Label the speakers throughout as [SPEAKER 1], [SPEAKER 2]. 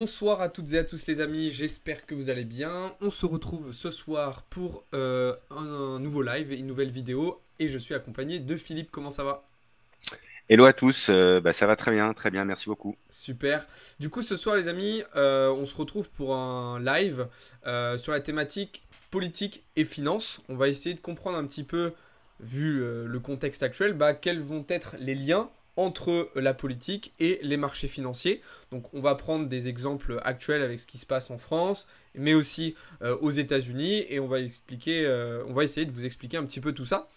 [SPEAKER 1] Bonsoir à toutes et à tous les amis, j'espère que vous allez bien. On se retrouve ce soir pour un nouveau live et une nouvelle vidéo et je suis accompagné de Philippe, comment ça va?
[SPEAKER 2] Hello à tous, ça va très bien, merci beaucoup.
[SPEAKER 1] Super. Du coup ce soir les amis, on se retrouve pour un live sur la thématique politique et finance. On va essayer de comprendre un petit peu, vu le contexte actuel, quels vont être les liens entre la politique et les marchés financiers. Donc on va prendre des exemples actuels avec ce qui se passe en France, mais aussi aux États-Unis, et on va essayer de vous expliquer un petit peu tout ça.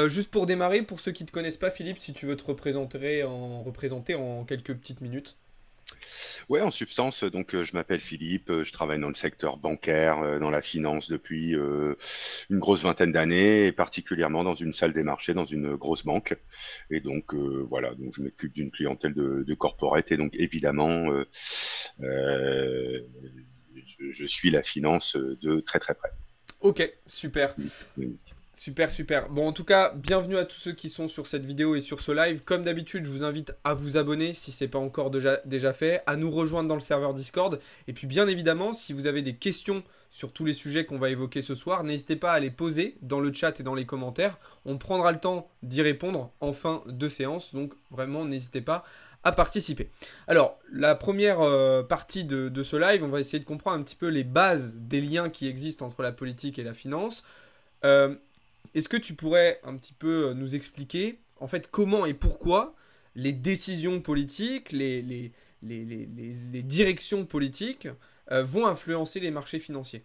[SPEAKER 1] Juste pour démarrer, pour ceux qui ne te connaissent pas, Philippe, si tu veux te représenter en quelques petites minutes.
[SPEAKER 2] Ouais, en substance, je m'appelle Philippe, je travaille dans le secteur bancaire, dans la finance depuis une grosse vingtaine d'années, et particulièrement dans une salle des marchés, dans une grosse banque. Et voilà, donc je m'occupe d'une clientèle de corporate, et donc évidemment, euh, je suis la finance de très très près.
[SPEAKER 1] Ok, super. Super, super. Bon, en tout cas, bienvenue à tous ceux qui sont sur cette vidéo et sur ce live. Comme d'habitude, je vous invite à vous abonner si ce n'est pas encore déjà fait, à nous rejoindre dans le serveur Discord. Et puis, bien évidemment, si vous avez des questions sur tous les sujets qu'on va évoquer ce soir, n'hésitez pas à les poser dans le chat et dans les commentaires. On prendra le temps d'y répondre en fin de séance. Donc, vraiment, n'hésitez pas à participer. Alors, la première partie de ce live, on va essayer de comprendre un petit peu les bases des liens qui existent entre la politique et la finance. Euh, Est-ce que tu pourrais un petit peu nous expliquer, en fait, comment et pourquoi les décisions politiques, les directions politiques vont influencer les marchés financiers?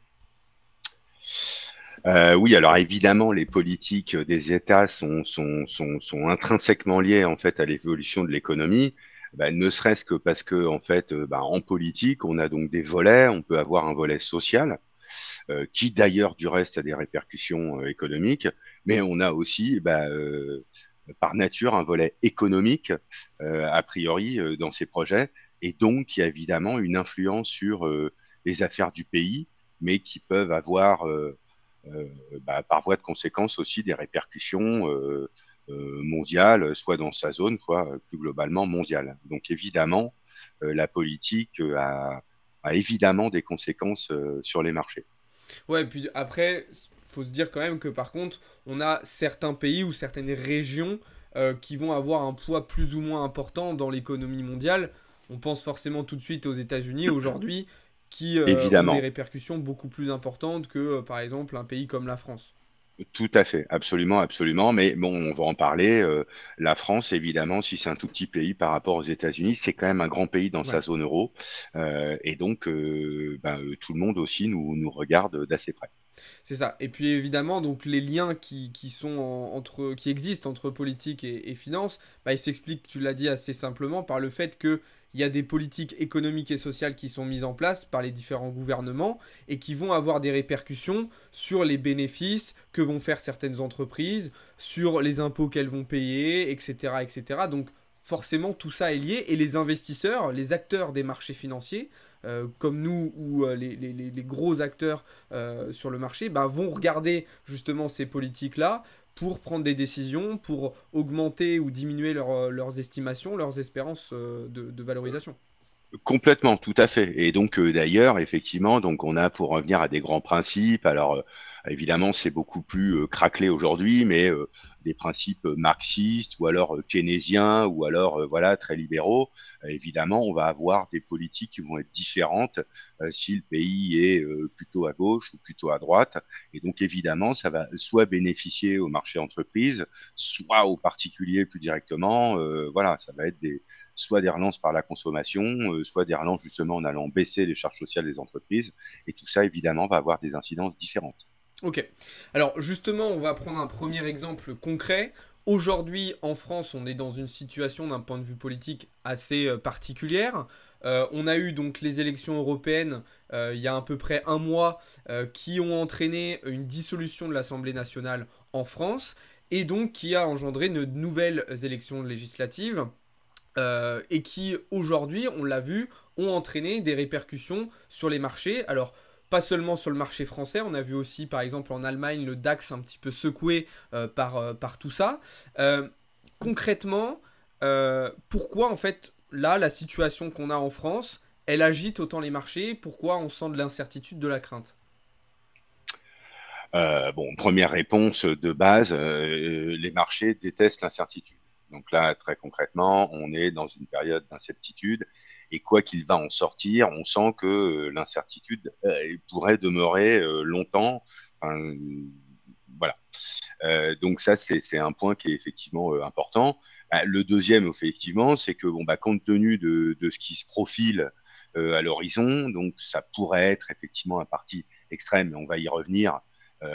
[SPEAKER 2] Oui, alors évidemment, les politiques des États sont intrinsèquement liées en fait à l'évolution de l'économie, ne serait-ce que parce que en fait, en politique, on a donc des volets. On peut avoir un volet social, qui d'ailleurs du reste a des répercussions économiques, mais on a aussi, par nature, un volet économique a priori dans ces projets, et donc qui a évidemment une influence sur les affaires du pays, mais qui peuvent avoir par voie de conséquence aussi des répercussions mondiales, soit dans sa zone, soit plus globalement mondiale. Donc évidemment, la politique a évidemment des conséquences sur les marchés.
[SPEAKER 1] Ouais, et puis après, faut se dire quand même que par contre, on a certains pays ou certaines régions qui vont avoir un poids plus ou moins important dans l'économie mondiale. On pense forcément tout de suite aux États-Unis aujourd'hui, qui ont des
[SPEAKER 2] Évidemment,
[SPEAKER 1] répercussions beaucoup plus importantes que, par exemple, un pays comme la France.
[SPEAKER 2] tout à fait, absolument, absolument. Mais bon, on va en parler. La France, évidemment, si c'est un tout petit pays par rapport aux États-Unis, c'est quand même un grand pays dans sa
[SPEAKER 1] Ouais.
[SPEAKER 2] zone euro. Tout le monde aussi nous regarde d'assez près.
[SPEAKER 1] C'est ça. Et puis évidemment, donc les liens qui sont qui existent entre politique et finance, ils s'expliquent, tu l'as dit assez simplement, par le fait que il y a des politiques économiques et sociales qui sont mises en place par les différents gouvernements et qui vont avoir des répercussions sur les bénéfices que vont faire certaines entreprises, sur les impôts qu'elles vont payer, etc., etc. Donc forcément, tout ça est lié et les investisseurs, les acteurs des marchés financiers, comme nous ou les gros acteurs sur le marché, vont regarder justement ces politiques-là pour prendre des décisions, pour augmenter ou diminuer leurs estimations, leurs espérances de valorisation.
[SPEAKER 2] Complètement, tout à fait. Et donc d'ailleurs, effectivement, donc on a, pour revenir à des grands principes. Alors évidemment, c'est beaucoup plus craquelé aujourd'hui, mais des principes marxistes ou alors keynésiens ou alors voilà, très libéraux. Évidemment, on va avoir des politiques qui vont être différentes si le pays est plutôt à gauche ou plutôt à droite. Et donc évidemment, ça va soit bénéficier au marché entreprise, soit aux particuliers plus directement. Voilà, ça va être soit des relances par la consommation, soit des relances justement en allant baisser les charges sociales des entreprises. Et tout ça, évidemment, va avoir des incidences différentes.
[SPEAKER 1] Ok. Alors justement, on va prendre un premier exemple concret. Aujourd'hui, en France, on est dans une situation d'un point de vue politique assez particulière. On a eu donc les élections européennes il y a à peu près un mois qui ont entraîné une dissolution de l'Assemblée nationale en France et donc qui a engendré de nouvelles élections législatives et qui aujourd'hui, on l'a vu, ont entraîné des répercussions sur les marchés. Alors, pas seulement sur le marché français, on a vu aussi par exemple en Allemagne le DAX un petit peu secoué par tout ça. Euh, Concrètement, pourquoi en fait là la situation qu'on a en France, elle agite autant les marchés? Pourquoi on sent de l'incertitude, de la crainte?
[SPEAKER 2] Bon, première réponse de base, les marchés détestent l'incertitude. Donc là, très concrètement, on est dans une période d'incertitude et quoi qu'il va en sortir, on sent que l'incertitude pourrait demeurer longtemps. Enfin, voilà. Donc ça, c'est un point qui est effectivement important. Le deuxième, effectivement, c'est que bon, compte tenu de ce qui se profile à l'horizon, donc ça pourrait être effectivement un parti extrême, mais on va y revenir.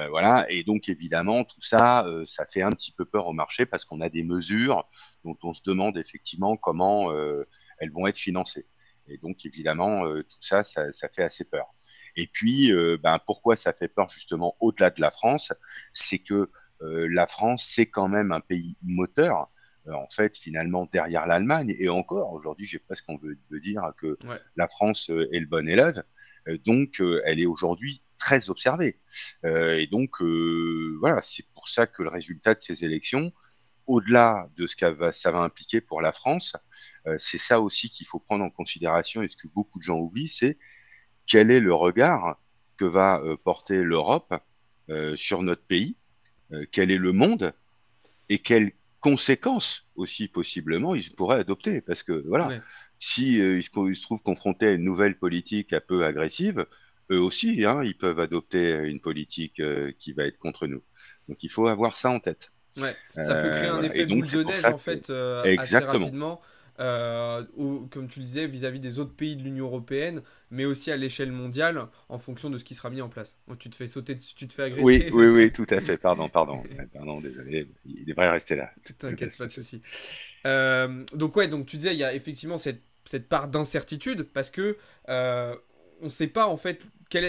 [SPEAKER 2] Voilà. Et donc évidemment, tout ça, ça fait un petit peu peur au marché parce qu'on a des mesures dont on se demande effectivement comment elles vont être financées. Et donc évidemment, tout ça, ça fait assez peur. Et puis, pourquoi ça fait peur justement au-delà de la France, c'est que la France, c'est quand même un pays moteur, en fait, finalement, derrière l'Allemagne. Et encore, aujourd'hui, j'ai presque envie de dire que
[SPEAKER 1] Ouais.
[SPEAKER 2] la France est le bon élève. Donc, elle est aujourd'hui très observée. Et donc, voilà, c'est pour ça que le résultat de ces élections, au-delà de ce que ça va impliquer pour la France, c'est ça aussi qu'il faut prendre en considération. Et ce que beaucoup de gens oublient, c'est quel est le regard que va porter l'Europe sur notre pays, quel est le monde et quelles conséquences aussi possiblement ils pourraient adopter. Parce que voilà,
[SPEAKER 1] Ouais.
[SPEAKER 2] si ils se trouvent confrontés à une nouvelle politique un peu agressive, eux aussi, hein, ils peuvent adopter une politique qui va être contre nous. Donc il faut avoir ça en tête.
[SPEAKER 1] Ouais, ça peut créer un
[SPEAKER 2] Voilà. Et
[SPEAKER 1] effet
[SPEAKER 2] donc
[SPEAKER 1] boule
[SPEAKER 2] c'est
[SPEAKER 1] de
[SPEAKER 2] pour
[SPEAKER 1] neige
[SPEAKER 2] ça
[SPEAKER 1] en
[SPEAKER 2] que
[SPEAKER 1] fait assez
[SPEAKER 2] exactement.
[SPEAKER 1] rapidement, comme tu le disais, vis-à-vis des autres pays de l'Union européenne, mais aussi à l'échelle mondiale, en fonction de ce qui sera mis en place. Oh, tu te fais sauter, tu te fais
[SPEAKER 2] Oui,
[SPEAKER 1] agresser.
[SPEAKER 2] oui, oui, tout à fait. Pardon, pardon. Pardon, désolé. Il devrait rester là.
[SPEAKER 1] T'inquiète,
[SPEAKER 2] Laisse
[SPEAKER 1] pas de
[SPEAKER 2] passer.
[SPEAKER 1] souci. Donc ouais, donc tu disais, il y a effectivement cette part d'incertitude parce que on ne sait pas en fait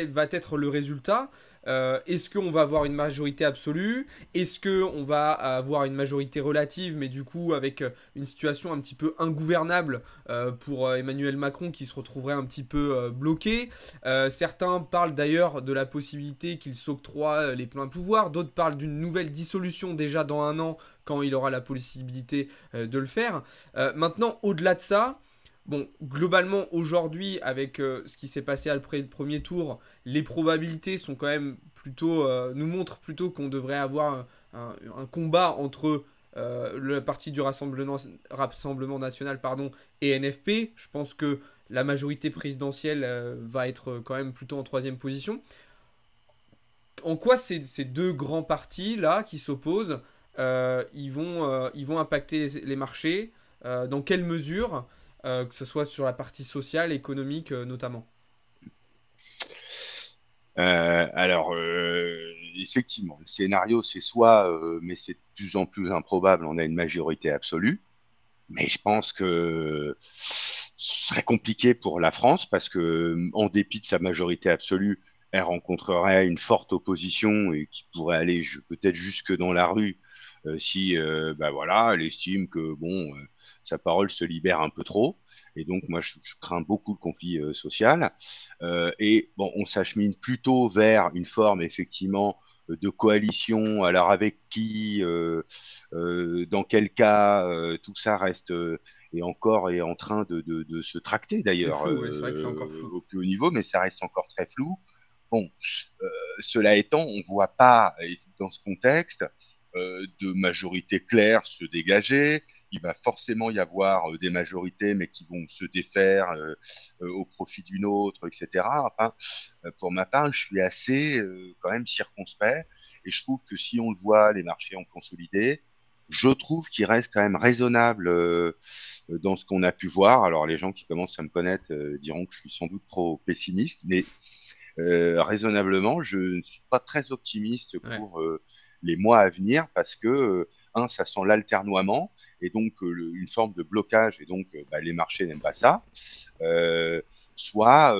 [SPEAKER 1] va être le résultat. Est-ce qu'on va avoir une majorité absolue? Est-ce qu'on va avoir une majorité relative, mais du coup avec une situation un petit peu ingouvernable pour Emmanuel Macron qui se retrouverait un petit peu bloqué? Certains parlent d'ailleurs de la possibilité qu'il s'octroie les pleins pouvoirs, d'autres parlent d'une nouvelle dissolution déjà dans un an quand il aura la possibilité de le faire. Maintenant, au-delà de ça, bon, globalement, aujourd'hui, avec ce qui s'est passé après le premier tour, les probabilités sont quand même plutôt, nous montrent plutôt qu'on devrait avoir un combat entre le parti du Rassemblement national pardon, et NFP. Je pense que la majorité présidentielle va être quand même plutôt en troisième position. En quoi ces deux grands partis là qui s'opposent, ils vont impacter les marchés, dans quelle mesure, que ce soit sur la partie sociale, économique notamment.
[SPEAKER 2] Alors, effectivement, le scénario, c'est soit, mais c'est de plus en plus improbable, on a une majorité absolue. Mais je pense que ce serait compliqué pour la France parce que, en dépit de sa majorité absolue, elle rencontrerait une forte opposition et qui pourrait aller peut-être jusque dans la rue si, voilà, elle estime que bon, sa parole se libère un peu trop. Et donc, moi, je crains beaucoup le conflit social. Et bon, on s'achemine plutôt vers une forme effectivement de coalition. Alors avec qui, dans quel cas, tout ça reste et encore est en train de se tracter
[SPEAKER 1] C'est
[SPEAKER 2] d'ailleurs
[SPEAKER 1] flou, ouais, c'est vrai que c'est encore flou.
[SPEAKER 2] au plus haut niveau, mais ça reste encore très flou. Bon, cela étant, on ne voit pas dans ce contexte de majorité claire se dégager. Il va forcément y avoir des majorités, mais qui vont se défaire au profit d'une autre, etc. Enfin, pour ma part, je suis assez quand même circonspect et je trouve que si on le voit, les marchés ont consolidé. Je trouve qu'il reste quand même raisonnable dans ce qu'on a pu voir. Alors, les gens qui commencent à me connaître diront que je suis sans doute trop pessimiste, mais raisonnablement, je ne suis pas très optimiste
[SPEAKER 1] Ouais,
[SPEAKER 2] pour les mois à venir parce que, ça sent l'alternoiement et donc une forme de blocage et donc les marchés n'aiment pas ça. Euh, Soit,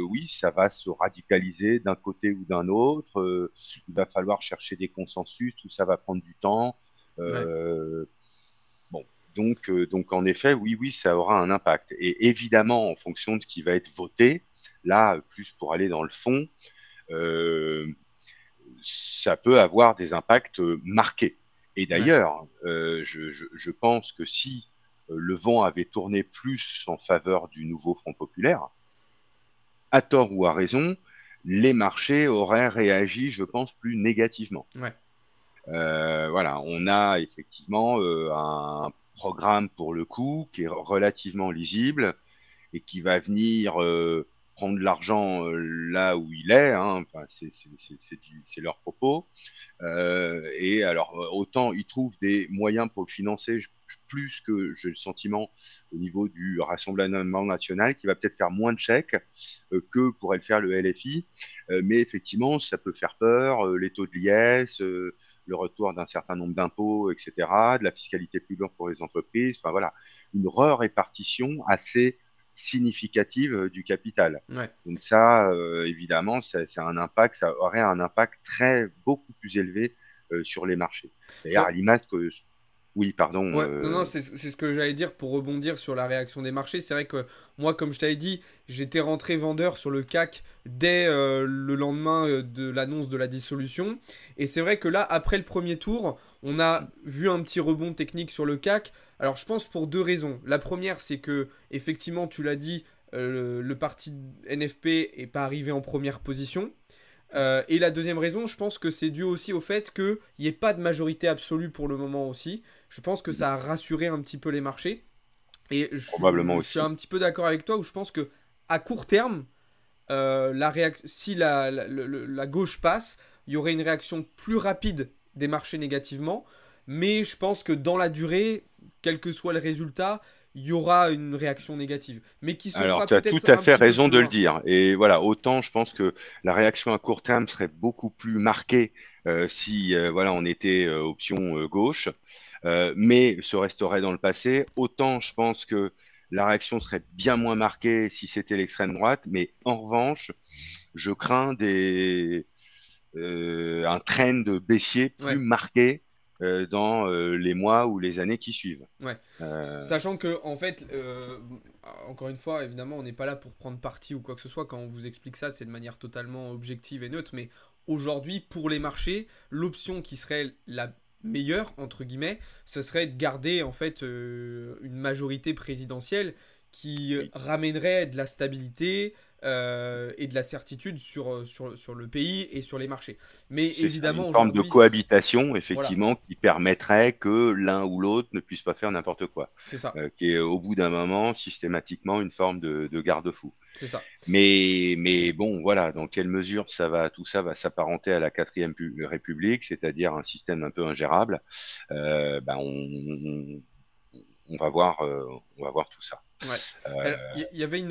[SPEAKER 2] oui, ça va se radicaliser d'un côté ou d'un autre. Il va falloir chercher des consensus, tout ça va prendre du temps.
[SPEAKER 1] ouais,
[SPEAKER 2] Euh, bon, donc en effet, oui, oui, ça aura un impact. Et évidemment, en fonction de ce qui va être voté, là, plus pour aller dans le fond, euh, ça peut avoir des impacts marqués. Et
[SPEAKER 1] ouais,
[SPEAKER 2] d'ailleurs, je pense que si le vent avait tourné plus en faveur du nouveau Front populaire, à tort ou à raison, les marchés auraient réagi, je pense, plus négativement.
[SPEAKER 1] Ouais.
[SPEAKER 2] Voilà, on a effectivement un programme pour le coup qui est relativement lisible et qui va venir prendre l'argent là où il est, hein. Enfin, c'est leur propos. Et alors, autant ils trouvent des moyens pour le financer, plus que j'ai le sentiment au niveau du Rassemblement national, qui va peut-être faire moins de chèques que pourrait le faire le LFI. Mais effectivement, ça peut faire peur, les taux de l'IS, le retour d'un certain nombre d'impôts, etc., de la fiscalité plus lourde pour les entreprises. Enfin voilà, une re-répartition assez significative du capital.
[SPEAKER 1] Ouais.
[SPEAKER 2] Donc ça, évidemment, c'est un impact, ça aurait un impact beaucoup plus élevé sur les marchés. D'ailleurs,
[SPEAKER 1] Ça,
[SPEAKER 2] à l'image que... Oui, pardon.
[SPEAKER 1] Ouais, non, non, c'est ce que j'allais dire pour rebondir sur la réaction des marchés. C'est vrai que moi, comme je t'avais dit, j'étais rentré vendeur sur le CAC dès le lendemain de l'annonce de la dissolution. Et c'est vrai que là, après le premier tour, on a vu un petit rebond technique sur le CAC. Alors, je pense pour deux raisons. La première, c'est que, effectivement, tu l'as dit, le parti NFP est pas arrivé en première position. Et la deuxième raison, je pense que c'est dû aussi au fait qu'il n'y ait pas de majorité absolue pour le moment aussi. Je pense que ça a rassuré un petit peu les marchés. Et
[SPEAKER 2] Probablement
[SPEAKER 1] je suis
[SPEAKER 2] aussi.
[SPEAKER 1] un petit peu d'accord avec toi où je pense que à court terme, si la gauche passe, il y aurait une réaction plus rapide des marchés négativement. Mais je pense que dans la durée, quel que soit le résultat, il y aura une réaction négative. Mais qui se
[SPEAKER 2] Alors,
[SPEAKER 1] fera
[SPEAKER 2] tu as tout
[SPEAKER 1] peut-être
[SPEAKER 2] à
[SPEAKER 1] un
[SPEAKER 2] fait
[SPEAKER 1] petit peu
[SPEAKER 2] raison
[SPEAKER 1] plus
[SPEAKER 2] de le
[SPEAKER 1] loin.
[SPEAKER 2] dire. Et voilà, autant je pense que la réaction à court terme serait beaucoup plus marquée si voilà, on était option gauche, mais se resterait dans le passé. Autant je pense que la réaction serait bien moins marquée si c'était l'extrême droite. Mais en revanche, je crains un trend baissier plus
[SPEAKER 1] Ouais.
[SPEAKER 2] marqué dans les mois ou les années qui suivent.
[SPEAKER 1] Ouais.
[SPEAKER 2] Euh,
[SPEAKER 1] Sachant que, en fait, encore une fois, évidemment, on n'est pas là pour prendre parti ou quoi que ce soit. Quand on vous explique ça, c'est de manière totalement objective et neutre. Mais aujourd'hui, pour les marchés, l'option qui serait la meilleure, entre guillemets, ce serait de garder, en fait, une majorité présidentielle qui
[SPEAKER 2] oui.
[SPEAKER 1] ramènerait de la stabilité et de la certitude sur le pays et sur les marchés. Mais
[SPEAKER 2] C'est ça, une
[SPEAKER 1] évidemment,
[SPEAKER 2] forme de
[SPEAKER 1] aujourd'hui,
[SPEAKER 2] cohabitation,
[SPEAKER 1] voilà,
[SPEAKER 2] effectivement, qui permettrait que l'un ou l'autre ne puisse pas faire n'importe quoi,
[SPEAKER 1] c'est ça.
[SPEAKER 2] qui est au bout d'un moment systématiquement une forme de garde-fou.
[SPEAKER 1] C'est ça.
[SPEAKER 2] Mais bon, voilà, dans quelle mesure tout ça va s'apparenter à la quatrième République, c'est-à-dire un système un peu ingérable, ben on va voir tout ça.
[SPEAKER 1] Ouais. Alors,
[SPEAKER 2] Euh,
[SPEAKER 1] il y avait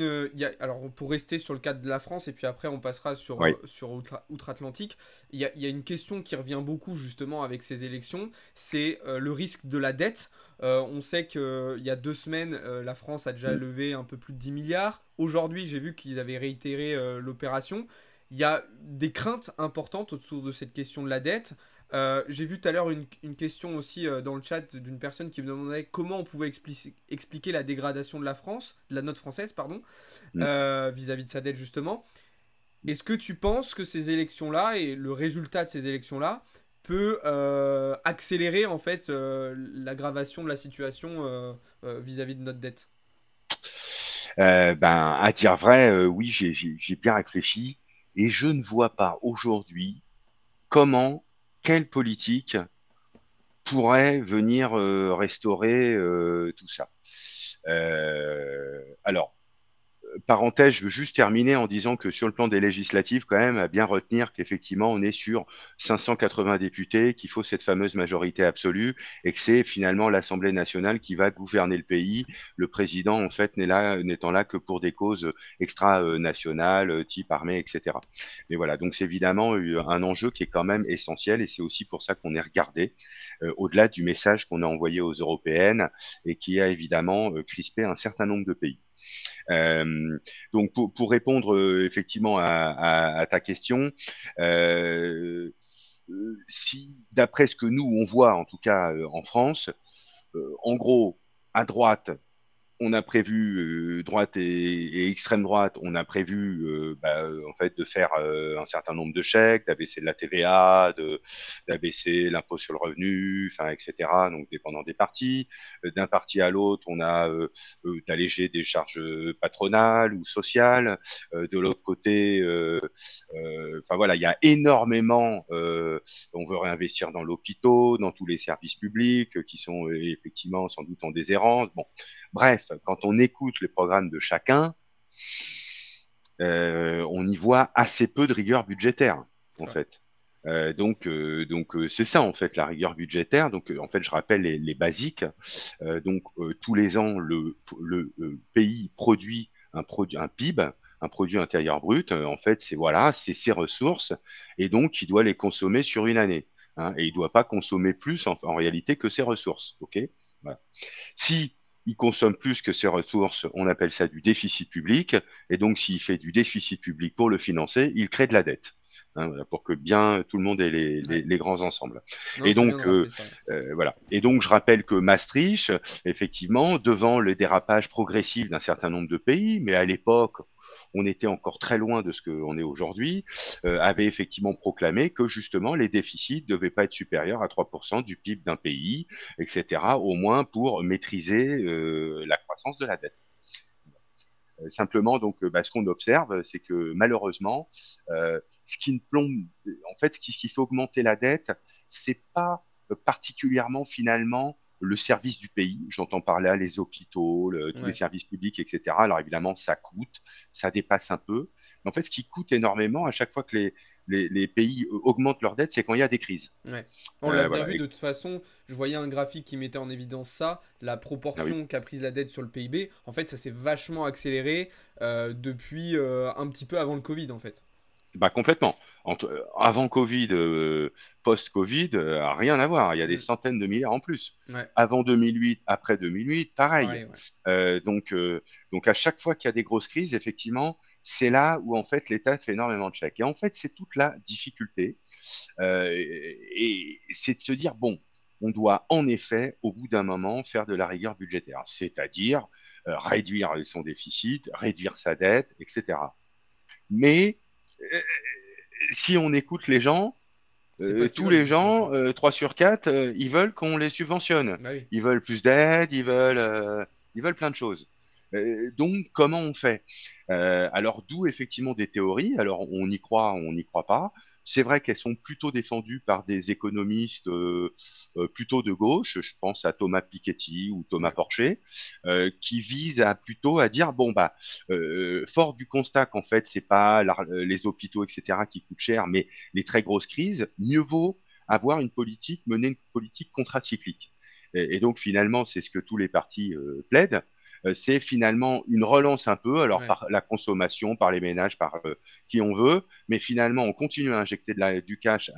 [SPEAKER 1] alors, pour rester sur le cadre de la France, et puis après, on passera
[SPEAKER 2] oui,
[SPEAKER 1] sur outre-Atlantique, il y a une question qui revient beaucoup, justement, avec ces élections, c'est le risque de la dette. On sait qu'il y a 2 semaines, la France a déjà
[SPEAKER 2] mm,
[SPEAKER 1] levé un peu plus de 10 milliards. Aujourd'hui, j'ai vu qu'ils avaient réitéré l'opération. Il y a des craintes importantes autour de cette question de la dette. J'ai vu tout à l'heure une question aussi dans le chat d'une personne qui me demandait comment on pouvait expliquer la dégradation de la France, de la note française, pardon,
[SPEAKER 2] mm.
[SPEAKER 1] vis-à-vis de sa dette justement. Est-ce que tu penses que ces élections-là et le résultat de ces élections-là peut accélérer en fait l'aggravation de la situation vis-à-vis de notre dette?
[SPEAKER 2] Ben, à dire vrai, oui, j'ai bien réfléchi et je ne vois pas aujourd'hui comment, quelle politique pourrait venir restaurer tout ça. Alors, parenthèse, je veux juste terminer en disant que sur le plan des législatives, quand même, à bien retenir qu'effectivement, on est sur 580 députés, qu'il faut cette fameuse majorité absolue et que c'est finalement l'Assemblée nationale qui va gouverner le pays. Le président, en fait, n'étant là que pour des causes extra-nationales, type armée, etc. Mais voilà, donc c'est évidemment un enjeu qui est quand même essentiel et c'est aussi pour ça qu'on est regardé, au-delà du message qu'on a envoyé aux européennes et qui a évidemment crispé un certain nombre de pays. Euh, donc pour répondre effectivement à ta question, euh, si d'après ce que nous on voit en tout cas en France, en gros à droite on a prévu droite et extrême droite, on a prévu en fait de faire un certain nombre de chèques, d'abaisser de la TVA, d'abaisser l'impôt sur le revenu, enfin etc. Donc dépendant des partis. D'un parti à l'autre, on a d'alléger des charges patronales ou sociales. De l'autre côté, enfin voilà, il y a énormément. On veut réinvestir dans l'hôpital, dans tous les services publics qui sont effectivement sans doute en déshérence. Bon, bref, quand on écoute les programmes de chacun, on y voit assez peu de rigueur budgétaire, en fait. Donc c'est ça en fait la rigueur budgétaire. Donc en fait je rappelle les basiques. Tous les ans le pays produit un PIB, un produit intérieur brut. En fait c'est voilà, c'est ses ressources et donc il doit les consommer sur une année. Hein, et il doit pas consommer plus en réalité que ses ressources. Ok. Voilà. Si il consomme plus que ses ressources, on appelle ça du déficit public. Et donc, s'il fait du déficit public pour le financer, il crée de la dette. Hein, voilà, pour que bien tout le monde ait les grands ensembles.
[SPEAKER 1] Non,
[SPEAKER 2] Et
[SPEAKER 1] c'est bien
[SPEAKER 2] donc,
[SPEAKER 1] de rappeler ça.
[SPEAKER 2] voilà. Et donc, je rappelle que Maastricht, effectivement, devant le dérapage progressif d'un certain nombre de pays, mais à l'époque, on était encore très loin de ce qu'on est aujourd'hui, avait effectivement proclamé que justement les déficits ne devaient pas être supérieurs à 3% du PIB d'un pays, etc., au moins pour maîtriser la croissance de la dette. Simplement, donc, ce qu'on observe, c'est que malheureusement, ce qui ne plombe, en fait, ce qui fait augmenter la dette, c'est pas particulièrement finalement le service du pays. J'entends par là les hôpitaux, tous les services publics, etc. Alors évidemment, ça coûte, ça dépasse un peu. Mais en fait, ce qui coûte énormément à chaque fois que les pays augmentent leur dette, c'est quand il y a des crises.
[SPEAKER 1] Ouais. On l'a bien
[SPEAKER 2] Voilà.
[SPEAKER 1] vu de toute façon, je voyais un graphique qui mettait en évidence ça, la
[SPEAKER 2] Ah oui.
[SPEAKER 1] proportion qu'a prise la dette sur le PIB. En fait, ça s'est vachement accéléré depuis un petit peu avant le Covid en fait.
[SPEAKER 2] Bah complètement. Avant Covid, post-Covid, rien à voir. Il y a des
[SPEAKER 1] Mm.
[SPEAKER 2] centaines de milliards en plus.
[SPEAKER 1] Ouais,
[SPEAKER 2] Avant 2008, après 2008, pareil.
[SPEAKER 1] pareil, ouais.
[SPEAKER 2] Donc à chaque fois qu'il y a des grosses crises, effectivement, c'est là où en fait l'État fait énormément de chèques. Et en fait, c'est toute la difficulté. Et c'est de se dire, bon, on doit en effet, au bout d'un moment, faire de la rigueur budgétaire, c'est-à-dire réduire son déficit, réduire sa dette, etc. Mais euh, si on écoute les gens,
[SPEAKER 1] C'est pas ce qu'ils
[SPEAKER 2] tous
[SPEAKER 1] veulent de
[SPEAKER 2] les
[SPEAKER 1] toute façon.
[SPEAKER 2] gens, 3 sur 4, ils veulent qu'on les subventionne.
[SPEAKER 1] Bah oui.
[SPEAKER 2] Ils veulent plus d'aide, ils veulent plein de choses. Donc, comment on fait? Alors, d'où effectivement des théories. Alors, on n'y croit pas. C'est vrai qu'elles sont plutôt défendues par des économistes plutôt de gauche. Je pense à Thomas Piketty ou Thomas
[SPEAKER 1] Ouais.
[SPEAKER 2] Porcher, qui visent à plutôt à dire bon bah fort du constat qu'en fait c'est pas les hôpitaux etc qui coûtent cher, mais les très grosses crises, mieux vaut avoir une politique, mener une politique contracyclique. Et donc finalement, c'est ce que tous les partis plaident. C'est finalement une relance un peu, alors
[SPEAKER 1] Ouais.
[SPEAKER 2] par la consommation, par les ménages, par qui on veut, mais finalement on continue à injecter du cash,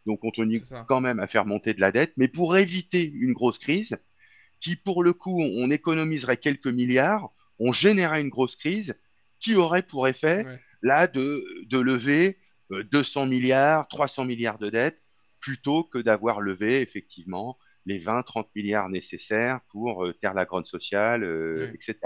[SPEAKER 2] donc on continue
[SPEAKER 1] C'est ça.
[SPEAKER 2] quand même à faire monter de la dette, mais pour éviter une grosse crise, qui pour le coup on économiserait quelques milliards, on générait une grosse crise qui aurait pour effet
[SPEAKER 1] Ouais.
[SPEAKER 2] là de lever 200 milliards, 300 milliards de dettes, plutôt que d'avoir levé effectivement les 20-30 milliards nécessaires pour taire la grogne sociale,
[SPEAKER 1] Ouais.
[SPEAKER 2] etc.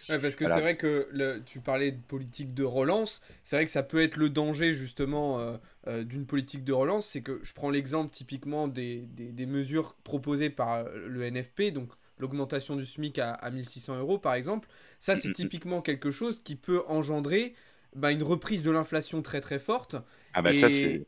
[SPEAKER 1] Ouais, parce que c'est
[SPEAKER 2] Voilà.
[SPEAKER 1] vrai que tu parlais de politique de relance, c'est vrai que ça peut être le danger justement d'une politique de relance, c'est que je prends l'exemple typiquement des mesures proposées par le NFP, donc l'augmentation du SMIC à 1600 euros par exemple, ça c'est typiquement quelque chose qui peut engendrer bah, une reprise de l'inflation très très forte,
[SPEAKER 2] Ah bah
[SPEAKER 1] et,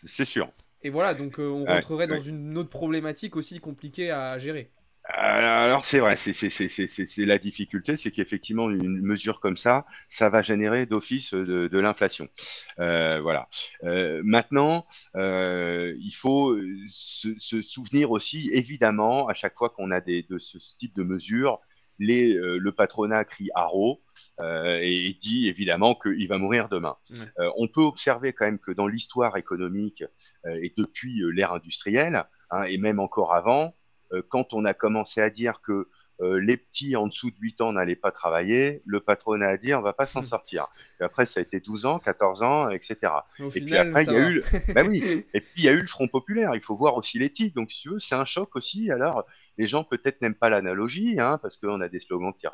[SPEAKER 2] c'est sûr.
[SPEAKER 1] et voilà, donc on
[SPEAKER 2] Ouais,
[SPEAKER 1] rentrerait dans
[SPEAKER 2] ouais.
[SPEAKER 1] une autre problématique aussi compliquée à gérer.
[SPEAKER 2] Alors c'est vrai, c'est la difficulté, c'est qu'effectivement une mesure comme ça va générer d'office de l'inflation. Voilà. Maintenant, il faut se souvenir aussi, évidemment, à chaque fois qu'on a de ce type de mesures, le patronat crie haro et dit évidemment qu'il va mourir demain.
[SPEAKER 1] Ouais.
[SPEAKER 2] On peut observer quand même que dans l'histoire économique et depuis l'ère industrielle, hein, et même encore avant, quand on a commencé à dire que les petits en dessous de 8 ans n'allaient pas travailler, le patronat a dit on va pas s'en sortir. Et après, ça a été 12 ans, 14 ans, etc.
[SPEAKER 1] Au
[SPEAKER 2] Et puis
[SPEAKER 1] final,
[SPEAKER 2] après, il
[SPEAKER 1] ça
[SPEAKER 2] y a
[SPEAKER 1] va.
[SPEAKER 2] eu, bah oui, et puis il y a eu le Front populaire. Il faut voir aussi les titres. Donc, si tu veux, c'est un choc aussi. Alors, les gens peut-être n'aiment pas l'analogie, hein, parce qu'on a des slogans qui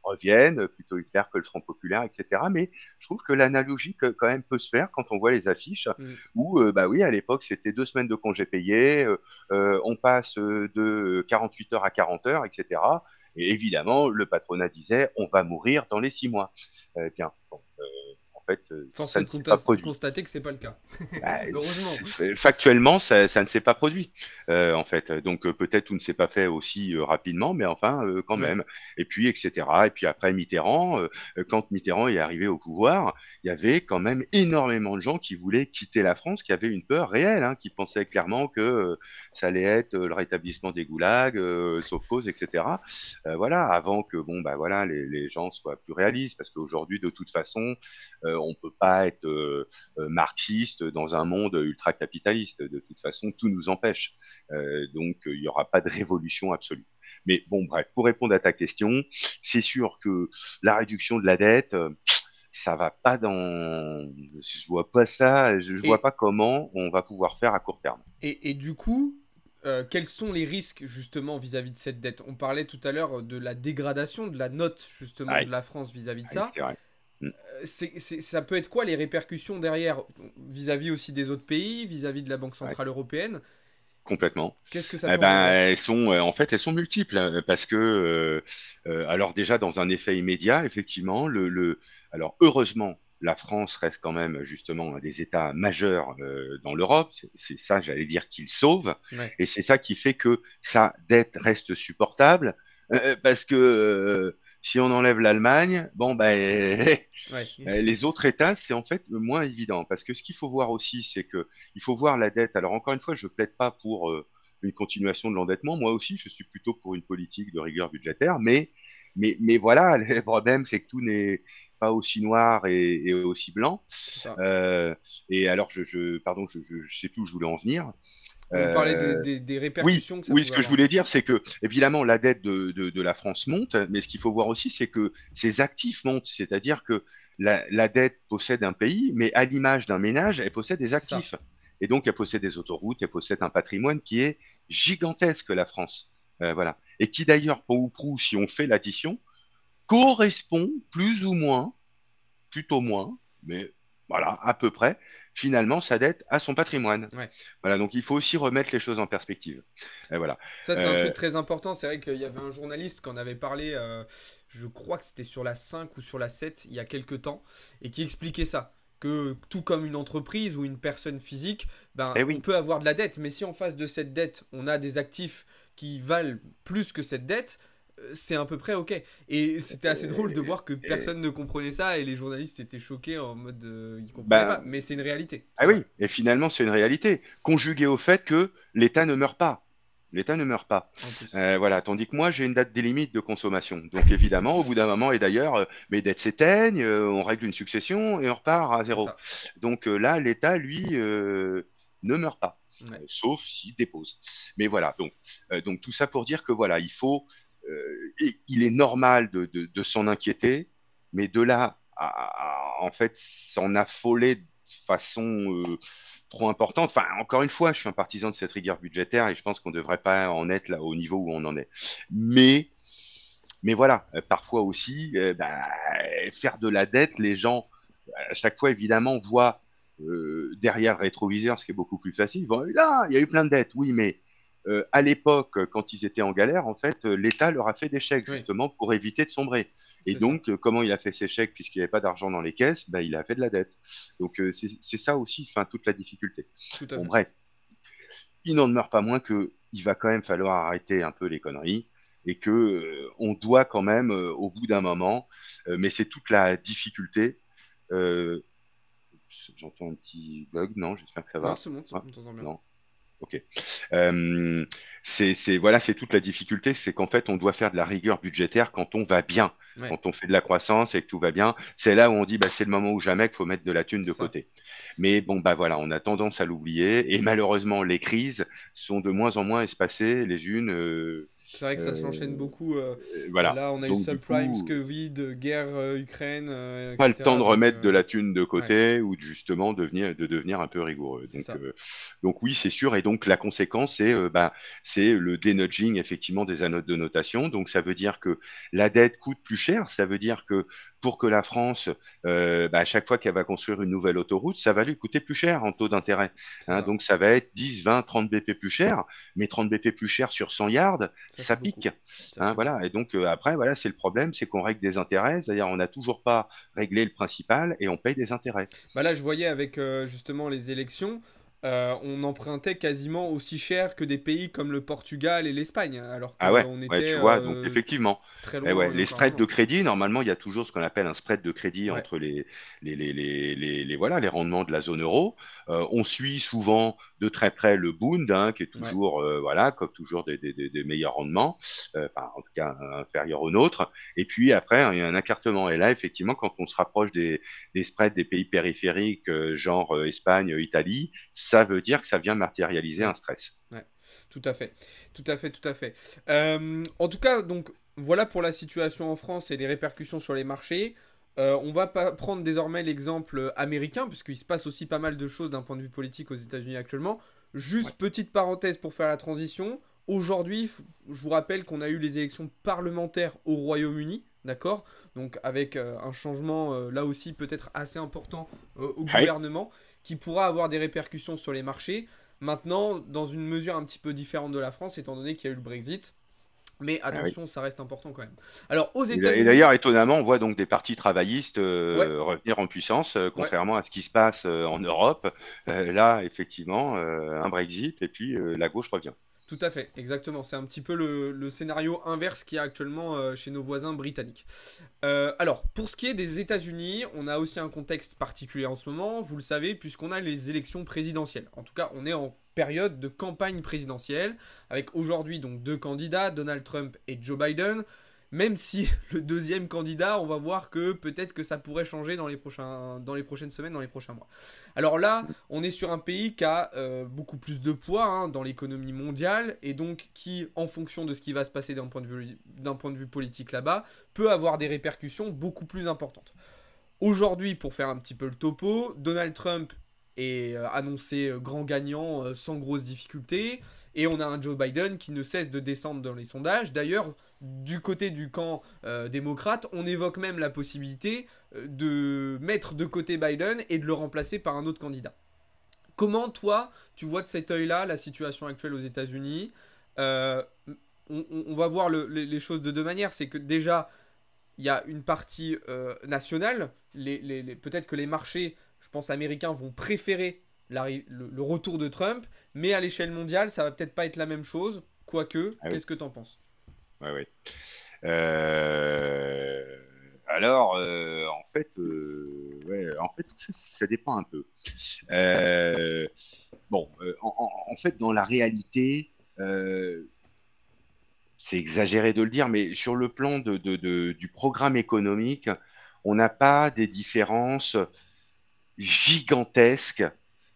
[SPEAKER 2] reviennent, plutôt Hitler que le Front populaire, etc. Mais je trouve que l'analogie quand même peut se faire quand on voit les affiches
[SPEAKER 1] Mm.
[SPEAKER 2] où, bah oui, à l'époque, c'était 2 semaines de congés payés, on passe de 48 heures à 40 heures, etc. Et évidemment, le patronat disait, on va mourir dans les 6 mois. Bien, bon, en fait,
[SPEAKER 1] Force
[SPEAKER 2] ça
[SPEAKER 1] est
[SPEAKER 2] ne
[SPEAKER 1] de
[SPEAKER 2] s'est pas produit.
[SPEAKER 1] constater que c'est pas le cas.
[SPEAKER 2] Bah,
[SPEAKER 1] Heureusement.
[SPEAKER 2] factuellement, ça ne s'est pas produit, en fait. Donc peut-être tout ne s'est pas fait aussi rapidement, mais enfin quand
[SPEAKER 1] Ouais.
[SPEAKER 2] même. Et puis etc. Et puis après Mitterrand, quand Mitterrand est arrivé au pouvoir, il y avait quand même énormément de gens qui voulaient quitter la France, qui avaient une peur réelle, hein, qui pensaient clairement que ça allait être le rétablissement des goulags, sauf cause, etc. Voilà, avant que bon bah voilà les gens soient plus réalistes, parce qu'aujourd'hui de toute façon, on peut pas être marxiste dans un monde ultra-capitaliste. De toute façon, tout nous empêche. Donc, il n'y aura pas de révolution absolue. Mais bon, bref, pour répondre à ta question, c'est sûr que la réduction de la dette, ça va pas dans. Je vois pas ça. Je vois
[SPEAKER 1] Et,
[SPEAKER 2] pas comment on va pouvoir faire à court terme.
[SPEAKER 1] et du coup, quels sont les risques justement vis-à-vis de cette dette? On parlait tout à l'heure de la dégradation de la note justement de
[SPEAKER 2] Aïe,
[SPEAKER 1] la France vis-à-vis de
[SPEAKER 2] aïe,
[SPEAKER 1] ça.
[SPEAKER 2] c'est vrai. Mm.
[SPEAKER 1] Ça peut être quoi les répercussions derrière vis-à-vis aussi des autres pays, vis-à-vis de la Banque
[SPEAKER 2] Ouais.
[SPEAKER 1] Centrale Européenne?
[SPEAKER 2] Complètement.
[SPEAKER 1] Qu'est-ce que ça
[SPEAKER 2] Eh
[SPEAKER 1] peut
[SPEAKER 2] ben,
[SPEAKER 1] engendrer?
[SPEAKER 2] elles sont, en fait, elles sont multiples, parce que, alors déjà dans un effet immédiat, effectivement, alors heureusement, la France reste quand même justement un des États majeurs dans l'Europe. C'est ça, j'allais dire, qu'il sauve,
[SPEAKER 1] Ouais,
[SPEAKER 2] et c'est ça qui fait que sa dette reste supportable, parce que si on enlève l'Allemagne, bon ben
[SPEAKER 1] ouais,
[SPEAKER 2] Les autres États, c'est en fait moins évident parce que ce qu'il faut voir aussi, c'est que il faut voir la dette. Alors encore une fois, je plaide pas pour une continuation de l'endettement. Moi aussi, je suis plutôt pour une politique de rigueur budgétaire, mais voilà, le problème, c'est que tout n'est pas aussi noir et aussi blanc.
[SPEAKER 1] c'est ça.
[SPEAKER 2] Euh, et alors, pardon, je sais plus où je voulais en venir.
[SPEAKER 1] On parlait
[SPEAKER 2] Euh,
[SPEAKER 1] des
[SPEAKER 2] oui,
[SPEAKER 1] répercussions que ça
[SPEAKER 2] oui, ce
[SPEAKER 1] pouvait
[SPEAKER 2] que je
[SPEAKER 1] avoir.
[SPEAKER 2] voulais dire, c'est que, évidemment, la dette de la France monte, mais ce qu'il faut voir aussi, c'est que ses actifs montent. C'est-à-dire que la dette possède un pays, mais à l'image d'un ménage, elle possède des
[SPEAKER 1] C'est ça.
[SPEAKER 2] actifs. Et donc, elle possède des autoroutes, elle possède un patrimoine qui est gigantesque, la France. Voilà. Et qui, d'ailleurs, pour ou prou, si on fait l'addition, correspond plus ou moins, plutôt moins, mais voilà, à peu près, finalement, sa dette à son patrimoine.
[SPEAKER 1] Ouais.
[SPEAKER 2] Voilà, donc il faut aussi remettre les choses en perspective. Et voilà.
[SPEAKER 1] Ça, c'est un
[SPEAKER 2] Euh,
[SPEAKER 1] truc très important. C'est vrai qu'il y avait un journaliste qui en avait parlé, je crois que c'était sur la 5 ou sur la 7 il y a quelques temps, et qui expliquait ça. Que tout comme une entreprise ou une personne physique, ben,
[SPEAKER 2] eh
[SPEAKER 1] on
[SPEAKER 2] oui,
[SPEAKER 1] peut avoir de la dette, mais si en face de cette dette, on a des actifs qui valent plus que cette dette, c'est à peu près ok. Et c'était assez drôle de
[SPEAKER 2] euh,
[SPEAKER 1] voir que
[SPEAKER 2] euh,
[SPEAKER 1] personne ne comprenait ça et les journalistes étaient choqués en mode ils comprenaient
[SPEAKER 2] ben,
[SPEAKER 1] pas. Mais c'est une réalité,
[SPEAKER 2] ah
[SPEAKER 1] c'est vrai.
[SPEAKER 2] oui, et finalement, c'est une réalité, conjuguée au fait que l'État ne meurt pas. L'État ne meurt pas.
[SPEAKER 1] En plus.
[SPEAKER 2] Voilà, tandis que moi, j'ai une date des limites de consommation. Donc évidemment, au bout d'un moment, et d'ailleurs, mes dettes s'éteignent, on règle une succession et on repart à
[SPEAKER 1] C'est
[SPEAKER 2] zéro.
[SPEAKER 1] ça.
[SPEAKER 2] Donc là, l'État, lui, ne meurt pas,
[SPEAKER 1] Ouais.
[SPEAKER 2] sauf s'il dépose. Mais voilà, donc tout ça pour dire que voilà, il est normal de s'en inquiéter, mais de là en fait s'en affoler de façon trop importante. Enfin, encore une fois, je suis un partisan de cette rigueur budgétaire et je pense qu'on ne devrait pas en être là au niveau où on en est. Mais, mais voilà, parfois aussi, bah, faire de la dette, les gens, à chaque fois, évidemment, voient derrière le rétroviseur, ce qui est beaucoup plus facile. Ils vont, ah, il y a eu plein de dettes, oui, mais à l'époque, quand ils étaient en galère, en fait, l'État leur a fait des chèques
[SPEAKER 1] Oui,
[SPEAKER 2] justement pour éviter de sombrer. Et
[SPEAKER 1] c'est ça.
[SPEAKER 2] donc, comment il a fait ces chèques puisqu'il n'y avait pas d'argent dans les caisses? Ben, il a fait de la dette. Donc, c'est ça aussi, enfin, toute la difficulté.
[SPEAKER 1] Tout à
[SPEAKER 2] Bon,
[SPEAKER 1] fait.
[SPEAKER 2] bref, il n'en demeure pas moins que il va quand même falloir arrêter un peu les conneries et que on doit quand même, au bout d'un moment, mais c'est toute la difficulté. euh, J'entends un petit bug, non? J'espère que ça
[SPEAKER 1] Non,
[SPEAKER 2] va.
[SPEAKER 1] c'est bon,
[SPEAKER 2] Ah,
[SPEAKER 1] on t'entend bien.
[SPEAKER 2] non. Ok. Euh, voilà, c'est toute la difficulté, c'est qu'en fait, on doit faire de la rigueur budgétaire quand on va bien,
[SPEAKER 1] Ouais,
[SPEAKER 2] quand on fait de la croissance et que tout va bien. C'est là où on dit, bah, c'est le moment ou jamais qu'il faut mettre de la thune de
[SPEAKER 1] c'est ça.
[SPEAKER 2] côté. Mais bon, bah voilà, on a tendance à l'oublier et malheureusement, les crises sont de moins en moins espacées les unes.
[SPEAKER 1] C'est vrai que ça s'enchaîne beaucoup.
[SPEAKER 2] Voilà.
[SPEAKER 1] Là, on a eu
[SPEAKER 2] Donc du
[SPEAKER 1] subprimes,
[SPEAKER 2] coup,
[SPEAKER 1] Covid, guerre Ukraine,
[SPEAKER 2] pas le temps
[SPEAKER 1] etc.
[SPEAKER 2] de
[SPEAKER 1] Donc,
[SPEAKER 2] remettre de la thune de
[SPEAKER 1] ouais,
[SPEAKER 2] côté ou justement de devenir un peu rigoureux.
[SPEAKER 1] c'est ça.
[SPEAKER 2] Donc oui, c'est sûr. Et donc la conséquence, c'est le dénudging effectivement des anneaux de notation. Donc ça veut dire que la dette coûte plus cher. Ça veut dire que pour que la France, à chaque fois qu'elle va construire une nouvelle autoroute, ça va lui coûter plus cher en taux d'intérêt.
[SPEAKER 1] C'est
[SPEAKER 2] Hein,
[SPEAKER 1] ça.
[SPEAKER 2] donc ça va être 10, 20, 30 BP plus cher. Mais 30 BP plus cher sur 100 yards,
[SPEAKER 1] Ça
[SPEAKER 2] ça
[SPEAKER 1] fait beaucoup.
[SPEAKER 2] pique.
[SPEAKER 1] Ça
[SPEAKER 2] Hein,
[SPEAKER 1] fait
[SPEAKER 2] voilà.
[SPEAKER 1] beaucoup.
[SPEAKER 2] Et donc après, voilà, c'est le problème, c'est qu'on règle des intérêts. C'est-à-dire on n'a toujours pas régler le principal et on paye des intérêts.
[SPEAKER 1] Bah là, je voyais avec justement les élections, on empruntait quasiment aussi cher que des pays comme le Portugal et l'Espagne, alors
[SPEAKER 2] Ah ouais,
[SPEAKER 1] qu'on
[SPEAKER 2] ouais,
[SPEAKER 1] était
[SPEAKER 2] tu vois, donc effectivement.
[SPEAKER 1] très
[SPEAKER 2] Eh
[SPEAKER 1] loin
[SPEAKER 2] ouais,
[SPEAKER 1] il y a
[SPEAKER 2] les
[SPEAKER 1] encore un
[SPEAKER 2] spreads de
[SPEAKER 1] an.
[SPEAKER 2] crédit, normalement, il y a toujours ce qu'on appelle un spread de crédit
[SPEAKER 1] Ouais,
[SPEAKER 2] entre voilà, les rendements de la zone euro. On suit souvent de très près le Bund, hein, qui est
[SPEAKER 1] ouais.
[SPEAKER 2] toujours, voilà, comme toujours des meilleurs rendements, enfin, en tout cas inférieurs aux nôtres. Et puis après, il y a un écartement. Et là, effectivement, quand on se rapproche des spreads des pays périphériques, genre Espagne, Italie, ça veut dire que ça vient matérialiser un
[SPEAKER 1] Ouais.
[SPEAKER 2] stress.
[SPEAKER 1] Ouais, tout à fait, tout à fait, tout à fait. En tout cas, donc voilà pour la situation en France et les répercussions sur les marchés. On va pas prendre désormais l'exemple américain, puisqu'il se passe aussi pas mal de choses d'un point de vue politique aux États-Unis actuellement.
[SPEAKER 2] Ouais.
[SPEAKER 1] Juste petite parenthèse pour faire la transition. Aujourd'hui, je vous rappelle qu'on a eu les élections parlementaires au Royaume-Uni, d'accord? Donc avec un changement là aussi peut-être assez important au
[SPEAKER 2] Ouais.
[SPEAKER 1] gouvernement qui pourra avoir des répercussions sur les marchés. Maintenant, dans une mesure un petit peu différente de la France, étant donné qu'il y a eu le Brexit. Mais
[SPEAKER 2] Ah oui.
[SPEAKER 1] attention, ça reste important quand même. Alors, aux
[SPEAKER 2] Et
[SPEAKER 1] États-Unis,
[SPEAKER 2] d'ailleurs, étonnamment, on voit donc des partis travaillistes
[SPEAKER 1] ouais,
[SPEAKER 2] revenir en puissance,
[SPEAKER 1] ouais,
[SPEAKER 2] contrairement à ce qui se passe en Europe. Là, effectivement, un Brexit et puis la gauche revient.
[SPEAKER 1] tout à fait, exactement. C'est un petit peu le scénario inverse qu'il y a actuellement chez nos voisins britanniques. Alors, pour ce qui est des États-Unis, on a aussi un contexte particulier en ce moment, vous le savez, puisqu'on a les élections présidentielles. En tout cas, on est en période de campagne présidentielle, avec aujourd'hui donc deux candidats, Donald Trump et Joe Biden. Même si le deuxième candidat, on va voir que peut-être que ça pourrait changer dans les prochaines semaines, dans les prochains mois. Alors là, on est sur un pays qui a beaucoup plus de poids hein, dans l'économie mondiale et donc qui, en fonction de ce qui va se passer d'un point de vue politique là-bas, peut avoir des répercussions beaucoup plus importantes. Aujourd'hui, pour faire un petit peu le topo, Donald Trump est annoncé grand gagnant sans grosse difficulté. Et on a un Joe Biden qui ne cesse de descendre dans les sondages. D'ailleurs, du côté du camp démocrate, on évoque même la possibilité de mettre de côté Biden et de le remplacer par un autre candidat. Comment, toi, tu vois de cet œil-là la situation actuelle aux États-Unis? Euh, on va voir les choses de deux manières. C'est que déjà, il y a une partie nationale. Peut-être que les marchés, je pense, américains vont préférer le retour de Trump, mais à l'échelle mondiale, ça va peut-être pas être la même chose. Quoique,
[SPEAKER 2] Ah oui,
[SPEAKER 1] qu'est-ce que t'en penses?
[SPEAKER 2] ouais, ouais. Euh, alors, ouais, en fait, ça dépend un peu. Euh, bon, en fait, dans la réalité, c'est exagéré de le dire, mais sur le plan du programme économique, on n'a pas des différences gigantesques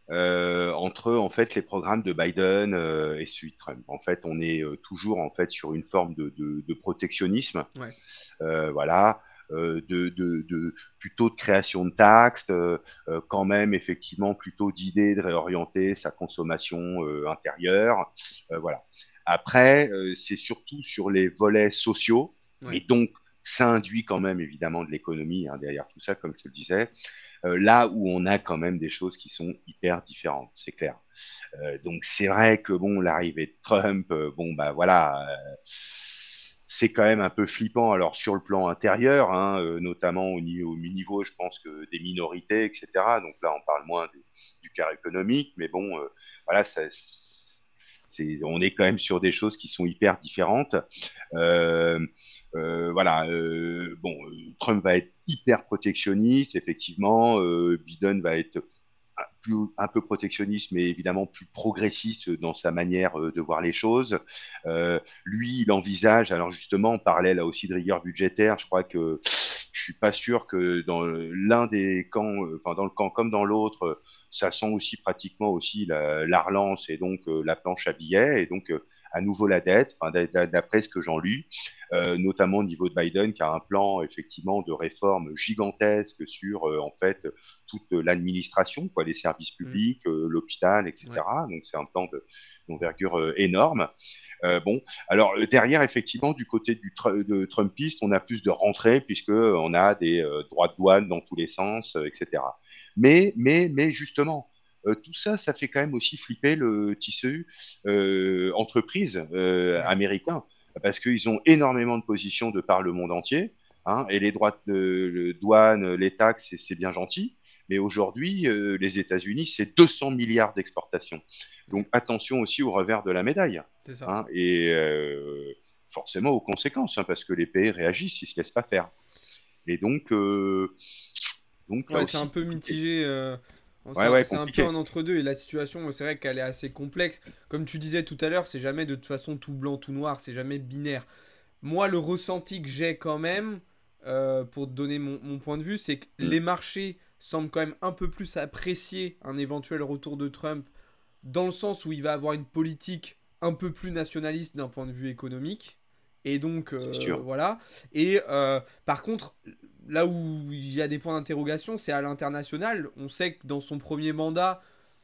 [SPEAKER 2] entre en fait les programmes de Biden et celui de Trump. En fait, on est toujours en fait sur une forme de protectionnisme,
[SPEAKER 1] Ouais,
[SPEAKER 2] voilà, plutôt de création de taxes, quand même effectivement plutôt d'idées de réorienter sa consommation intérieure, voilà. Après, c'est surtout sur les volets sociaux, mais
[SPEAKER 1] ouais,
[SPEAKER 2] donc ça induit quand même évidemment de l'économie hein, derrière tout ça, comme je te le disais. Là où on a quand même des choses qui sont hyper différentes, c'est clair. Donc c'est vrai que bon, l'arrivée de Trump, bon bah voilà, c'est quand même un peu flippant. Alors sur le plan intérieur, hein, notamment au niveau, je pense que des minorités, etc. Donc là, on parle moins du cadre économique, mais bon, voilà, on est quand même sur des choses qui sont hyper différentes. Euh, voilà, bon, Trump va être hyper protectionniste, effectivement. Biden va être un peu protectionniste, mais évidemment plus progressiste dans sa manière de voir les choses. Lui, il envisage, alors justement, on parlait là aussi de rigueur budgétaire. Je crois que je suis pas sûr que dans l'un des camps, enfin dans le camp comme dans l'autre, ça sent aussi pratiquement aussi la relance et donc la planche à billets. Et donc à nouveau la dette, enfin, d'après ce que j'en lu, notamment au niveau de Biden, qui a un plan effectivement de réforme gigantesque sur en fait toute l'administration, quoi, les services
[SPEAKER 1] Mm.
[SPEAKER 2] publics, l'hôpital,
[SPEAKER 1] Ouais.
[SPEAKER 2] etc. Donc c'est un plan d'envergure énorme. Bon, alors derrière, effectivement, du côté de Trumpiste, on a plus de rentrées puisque on a des droits de douane dans tous les sens, etc. Mais justement, tout ça, ça fait quand même aussi flipper le tissu entreprise
[SPEAKER 1] Ouais.
[SPEAKER 2] américain parce qu'ils ont énormément de positions de par le monde entier. Hein, et les droits de douane, les taxes, c'est bien gentil. Mais aujourd'hui, les États-Unis, c'est 200 milliards d'exportations.
[SPEAKER 1] Ouais.
[SPEAKER 2] Donc attention aussi au revers de la médaille.
[SPEAKER 1] C'est ça.
[SPEAKER 2] Hein, et forcément aux conséquences, hein, parce que les pays réagissent, ils ne se laissent pas faire. Et donc là
[SPEAKER 1] Ouais, c'est un
[SPEAKER 2] aussi,
[SPEAKER 1] peu
[SPEAKER 2] compliqué.
[SPEAKER 1] mitigé.
[SPEAKER 2] Ouais, ouais,
[SPEAKER 1] C'est un peu
[SPEAKER 2] compliqué.
[SPEAKER 1] un entre-deux. Et la situation, c'est vrai qu'elle est assez complexe. Comme tu disais tout à l'heure, c'est jamais de toute façon tout blanc, tout noir. C'est jamais binaire. Moi, le ressenti que j'ai quand même, pour te donner mon point de vue, c'est que
[SPEAKER 2] Mm.
[SPEAKER 1] les marchés semblent quand même un peu plus apprécier un éventuel retour de Trump, dans le sens où il va avoir une politique un peu plus nationaliste d'un point de vue économique. Et donc,
[SPEAKER 2] C'est sûr.
[SPEAKER 1] voilà. Et par contre, là où il y a des points d'interrogation, c'est à l'international. On sait que dans son premier mandat,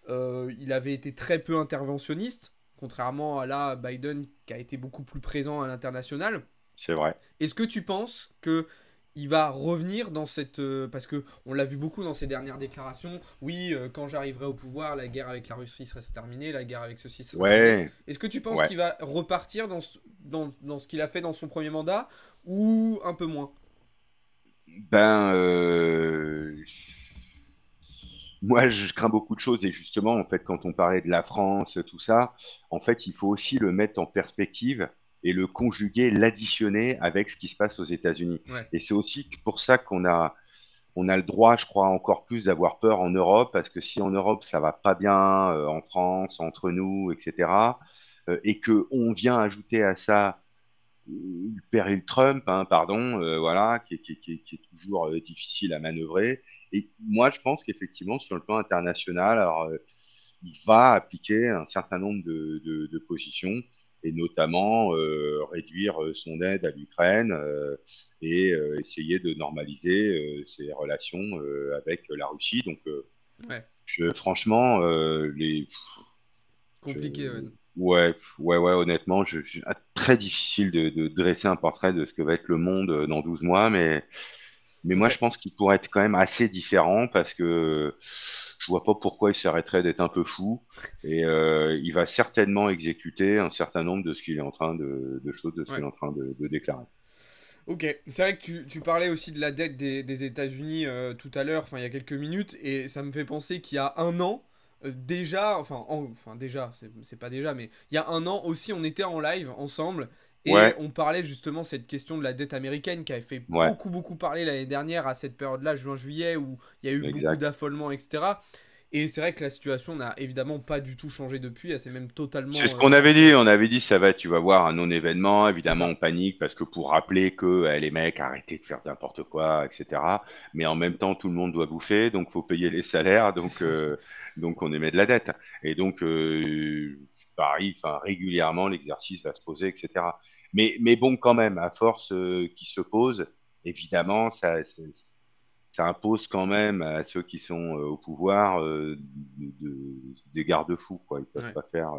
[SPEAKER 1] il avait été très peu interventionniste, contrairement à là Biden qui a été beaucoup plus présent à l'international.
[SPEAKER 2] C'est vrai.
[SPEAKER 1] Est-ce que tu penses que il va revenir dans cette parce que on l'a vu beaucoup dans ses dernières déclarations. Oui, quand j'arriverai au pouvoir, la guerre avec la Russie serait terminée, la guerre avec ceci serait terminée.
[SPEAKER 2] Ouais,
[SPEAKER 1] Est-ce que tu penses
[SPEAKER 2] ouais.
[SPEAKER 1] qu'il va repartir dans ce qu'il a fait dans son premier mandat ou un peu moins?
[SPEAKER 2] Ben, moi, je crains beaucoup de choses et justement, en fait, quand on parlait de la France, tout ça, en fait, il faut aussi le mettre en perspective et le conjuguer, l'additionner avec ce qui se passe aux États-Unis.
[SPEAKER 1] Ouais.
[SPEAKER 2] Et c'est aussi pour ça on a le droit, je crois, encore plus d'avoir peur en Europe, parce que si en Europe ça va pas bien, en France, entre nous, etc., et que on vient ajouter à ça le péril Trump, hein, pardon, voilà, qui est toujours difficile à manœuvrer. Et moi, je pense qu'effectivement, sur le plan international, alors, il va appliquer un certain nombre de positions, et notamment réduire son aide à l'Ukraine et essayer de normaliser ses relations avec la Russie. Donc,
[SPEAKER 1] Ouais.
[SPEAKER 2] franchement, je-
[SPEAKER 1] Compliqué. Ouais.
[SPEAKER 2] ouais, honnêtement, très difficile de dresser un portrait de ce que va être le monde dans 12 mois, mais moi,
[SPEAKER 1] Ok.
[SPEAKER 2] je pense qu'il pourrait être quand même assez différent parce que je vois pas pourquoi il s'arrêterait d'être un peu fou et il va certainement exécuter un certain nombre de ce qu'il est en train de choses, de ce qu'il
[SPEAKER 1] Ouais.
[SPEAKER 2] est en train de déclarer.
[SPEAKER 1] Ok, c'est vrai que tu parlais aussi de la dette des États-Unis tout à l'heure, enfin il y a quelques minutes, et ça me fait penser qu'il y a un an, déjà, enfin déjà, c'est pas déjà, mais il y a un an aussi, on était en live ensemble, et
[SPEAKER 2] Ouais,
[SPEAKER 1] on parlait justement cette question de la dette américaine qui avait fait
[SPEAKER 2] ouais,
[SPEAKER 1] beaucoup parler l'année dernière à cette période-là, juin-juillet, où il y a eu beaucoup
[SPEAKER 2] exact.
[SPEAKER 1] d'affolement, etc. Et c'est vrai que la situation n'a évidemment pas du tout changé depuis, elle s'est même
[SPEAKER 2] C'est ce
[SPEAKER 1] totalement
[SPEAKER 2] qu'on avait dit.
[SPEAKER 1] empirée.
[SPEAKER 2] On avait dit, ça va, tu vas voir un non-événement.
[SPEAKER 1] C'est
[SPEAKER 2] Évidemment,
[SPEAKER 1] ça.
[SPEAKER 2] on panique parce que pour rappeler que les mecs, arrêtez de faire n'importe quoi, etc. Mais en même temps, tout le monde doit bouffer, donc faut payer les salaires,
[SPEAKER 1] C'est ça.
[SPEAKER 2] donc on émet de la dette. Et donc, pareil, enfin, régulièrement, l'exercice va se poser, etc. Mais bon, quand même, à force qui se pose, évidemment, ça impose quand même à ceux qui sont au pouvoir des garde-fous, quoi. Ils peuvent
[SPEAKER 1] Ouais.
[SPEAKER 2] pas faire.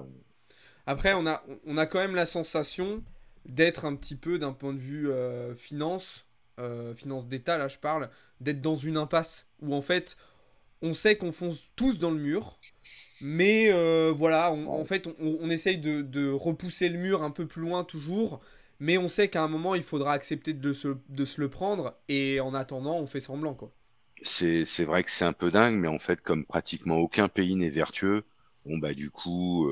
[SPEAKER 1] Après, on a quand même la sensation d'être un petit peu, d'un point de vue finance d'État, là je parle, d'être dans une impasse où en fait, on sait qu'on fonce tous dans le mur, mais voilà, en
[SPEAKER 2] Bon,
[SPEAKER 1] fait, on essaye de repousser le mur un peu plus loin toujours, mais on sait qu'à un moment, il faudra accepter de se le prendre, et en attendant, on fait semblant, quoi.
[SPEAKER 2] c'est vrai que c'est un peu dingue, mais en fait, comme pratiquement aucun pays n'est vertueux, bon bah du coup,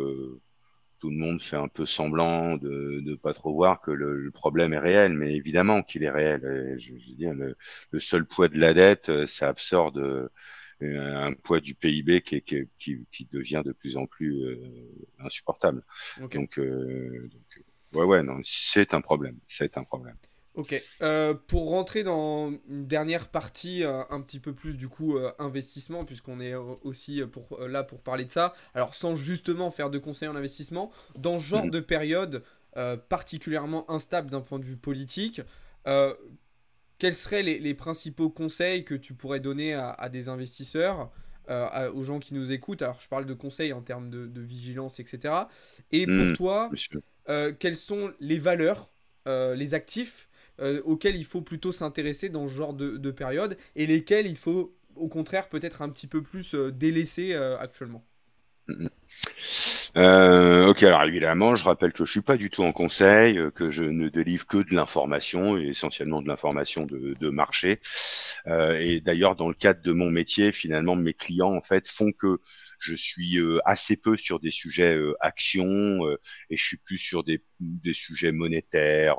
[SPEAKER 2] tout le monde fait un peu semblant de pas trop voir que le problème est réel, mais évidemment qu'il est réel. Et je veux dire, le seul poids de la dette, ça absorbe un poids du PIB qui devient de plus en plus insupportable.
[SPEAKER 1] Ok.
[SPEAKER 2] Donc, ouais, non, c'est un problème, c'est un problème.
[SPEAKER 1] Ok. Pour rentrer dans une dernière partie, un petit peu plus du coup investissement, puisqu'on est aussi là pour parler de ça. Alors sans justement faire de conseils en investissement, dans ce genre
[SPEAKER 2] Mhm.
[SPEAKER 1] de période particulièrement instable d'un point de vue politique, euh, quels seraient les principaux conseils que tu pourrais donner à des investisseurs, aux gens qui nous écoutent? Alors je parle de conseils en termes de vigilance, etc. Et pour
[SPEAKER 2] Mhm.
[SPEAKER 1] toi,
[SPEAKER 2] Monsieur.
[SPEAKER 1] quelles sont les valeurs, les actifs auxquels il faut plutôt s'intéresser dans ce genre de période et lesquels il faut au contraire peut-être un petit peu plus délaisser actuellement.
[SPEAKER 2] Mhm. Ok, alors évidemment, je rappelle que je suis pas du tout en conseil, que je ne délivre que de l'information, et essentiellement de l'information de marché. Et d'ailleurs, dans le cadre de mon métier, finalement, mes clients en fait font que je suis assez peu sur des sujets actions, et je suis plus sur des sujets monétaires,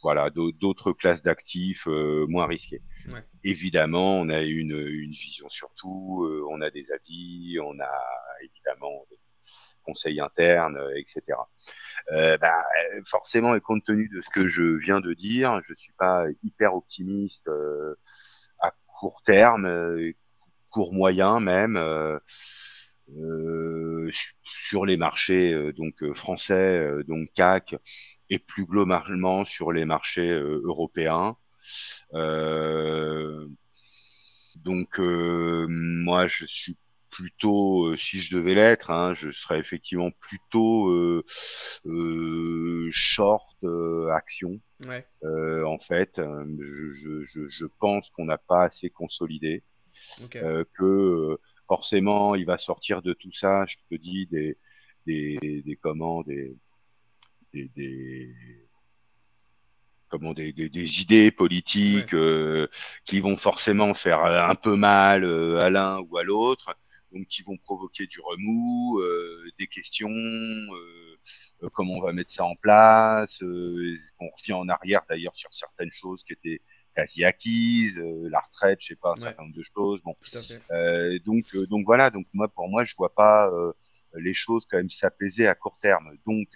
[SPEAKER 2] voilà, d'autres classes d'actifs moins risqués.
[SPEAKER 1] Ouais.
[SPEAKER 2] Évidemment, on a une vision sur tout, on a des avis, on a évidemment des conseils internes, etc. Forcément, et compte tenu de ce que je viens de dire, je suis pas hyper optimiste à court terme, court moyen même, sur les marchés donc français, donc CAC, et plus globalement sur les marchés européens. Euh, moi, je suis plutôt, si je devais l'être, hein, je serais effectivement plutôt short action.
[SPEAKER 1] Ouais.
[SPEAKER 2] En fait, je pense qu'on n'a pas assez consolidé,
[SPEAKER 1] Ok.
[SPEAKER 2] que forcément, il va sortir de tout ça, je te dis, des comment, des comment des idées
[SPEAKER 1] Ouais.
[SPEAKER 2] politiques qui vont forcément faire un peu mal à l'un ou à l'autre, donc qui vont provoquer du remous, des questions, comment on va mettre ça en place, on revient en arrière d'ailleurs sur certaines choses qui étaient quasi acquises, la retraite, je sais pas, un
[SPEAKER 1] Ouais.
[SPEAKER 2] certain nombre de choses. Bon,
[SPEAKER 1] Tout à fait.
[SPEAKER 2] donc voilà, donc moi pour moi je vois pas les choses quand même s'apaiser à court terme. Donc